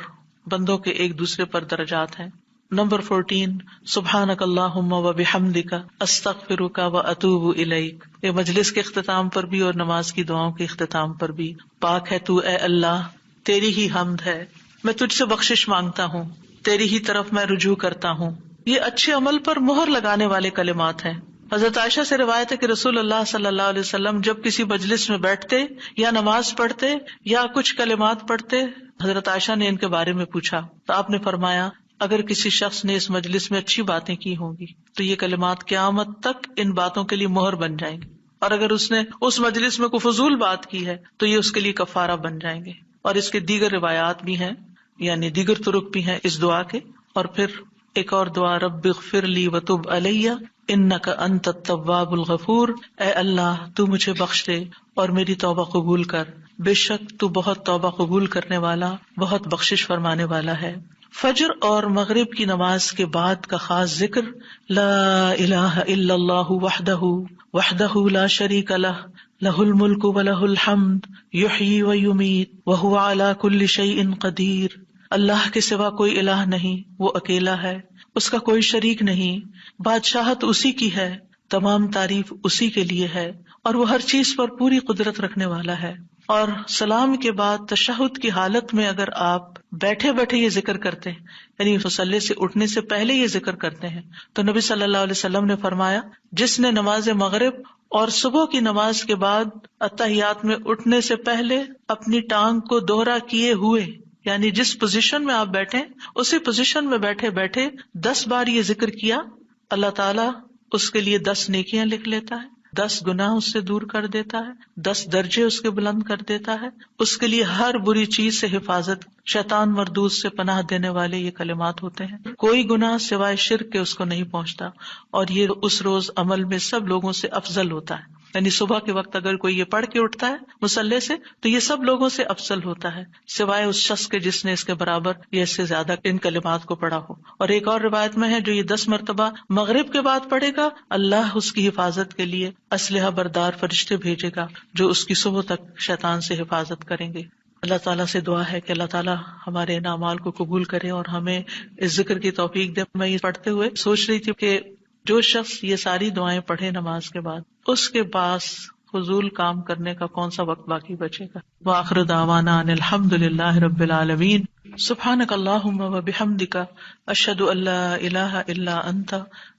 بندوں کے ایک دوسرے پر درجات ہیں. نمبر 14 سبحانک اللہم و بحمدک استغفرک و اتوب الیک. یہ مجلس کے اختتام پر بھی اور نماز کی دعاؤں کے اختتام پر بھی پاک ہے تو اے اللہ، تیری ہی حمد ہے، میں تجھ سے بخشش مانگتا ہوں، تیری ہی طرف میں رجوع کرتا ہوں. یہ اچھے عمل پر مہر لگانے والے کلمات ہیں. حضرت عائشہ سے روایت ہے کہ رسول اللہ صلی اللہ علیہ وسلم جب کسی مجلس میں بیٹھتے یا نماز پڑھتے یا کچھ کلمات پڑھتے، حضرت عائشہ نے ان کے بارے میں پوچھا تو آپ نے فرمایا اگر کسی شخص نے اس مجلس میں اچھی باتیں کی ہوں گی تو یہ کلمات قیامت تک ان باتوں کے لیے مہر بن جائیں گے، اور اگر اس نے اس مجلس میں کوئی فضول بات کی ہے تو یہ اس کے لیے کفارہ بن جائیں گے. اور اس کے دیگر روایات بھی ہیں، یعنی دیگر طرق بھی ہیں اس دعا کے. اور پھر ایک اور دعا، رب اغفر لی وتب علی انک انت التواب الغفور. اے اللہ تو مجھے بخش دے اور میری توبہ قبول کر، بے شک تو بہت توبہ قبول کرنے والا، بہت بخشش فرمانے والا ہے. فجر اور مغرب کی نماز کے بعد کا خاص ذکر لا الہ الا اللہ وحدہ لا شریک لہ لہ الملک ولہ الحمد یحیی ویمیت وہو علی کل شیء قدیر. اللہ کے سوا کوئی الہ نہیں، وہ اکیلا ہے، اس کا کوئی شریک نہیں، بادشاہت اسی کی ہے، تمام تعریف اسی کے لیے ہے، اور وہ ہر چیز پر پوری قدرت رکھنے والا ہے. اور سلام کے بعد تشہد کی حالت میں اگر آپ بیٹھے بیٹھے یہ ذکر کرتے ہیں، یعنی مصلی سے اٹھنے سے پہلے یہ ذکر کرتے ہیں، تو نبی صلی اللہ علیہ وسلم نے فرمایا جس نے نماز مغرب اور صبح کی نماز کے بعد اتحیات میں اٹھنے سے پہلے اپنی ٹانگ کو دوہرا کیے ہوئے، یعنی جس پوزیشن میں آپ بیٹھے اسی پوزیشن میں بیٹھے بیٹھے 10 بار یہ ذکر کیا، اللہ تعالیٰ اس کے لیے 10 نیکیاں لکھ لیتا ہے، 10 گناہ اس سے دور کر دیتا ہے، 10 درجے اس کے بلند کر دیتا ہے، اس کے لیے ہر بری چیز سے حفاظت، شیطان مردود سے پناہ دینے والے یہ کلمات ہوتے ہیں۔ کوئی گناہ سوائے شرک کے اس کو نہیں پہنچتا، اور یہ اس روز عمل میں سب لوگوں سے افضل ہوتا ہے۔ یعنی صبح کے وقت اگر کوئی یہ پڑھ کے اٹھتا ہے مصلی سے تو یہ سب لوگوں سے افضل ہوتا ہے، سوائے اس شخص کے جس نے اس کے برابر یا اس سے زیادہ ان کلمات کو پڑھا ہو۔ اور ایک اور روایت میں ہے جو یہ 10 مرتبہ مغرب کے بعد پڑھے گا، اللہ اس کی حفاظت کے لیے اسلحہ بردار فرشتے بھیجے گا جو اس کی صبح تک شیطان سے حفاظت کریں گے۔ اللہ تعالیٰ سے دعا ہے کہ اللہ تعالیٰ ہمارے ان اعمال کو قبول کرے اور ہمیں اس ذکر کی توفیق دے۔ میں یہ پڑھتے ہوئے سوچ رہی تھی کہ جو شخص یہ ساری دعائیں پڑھے نماز کے بعد، اس کے پاس فضول کام کرنے کا کون سا وقت باقی بچے گا۔ وآخر دعوانا ان الحمد للہ رب العالمین۔ سبحانک اللہم وبحمدک، اشہد ان لا الہ الا انت،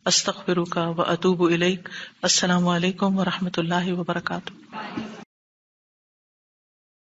استغفرک واتوب الیک۔ السلام علیکم ورحمۃ اللہ وبرکاتہ۔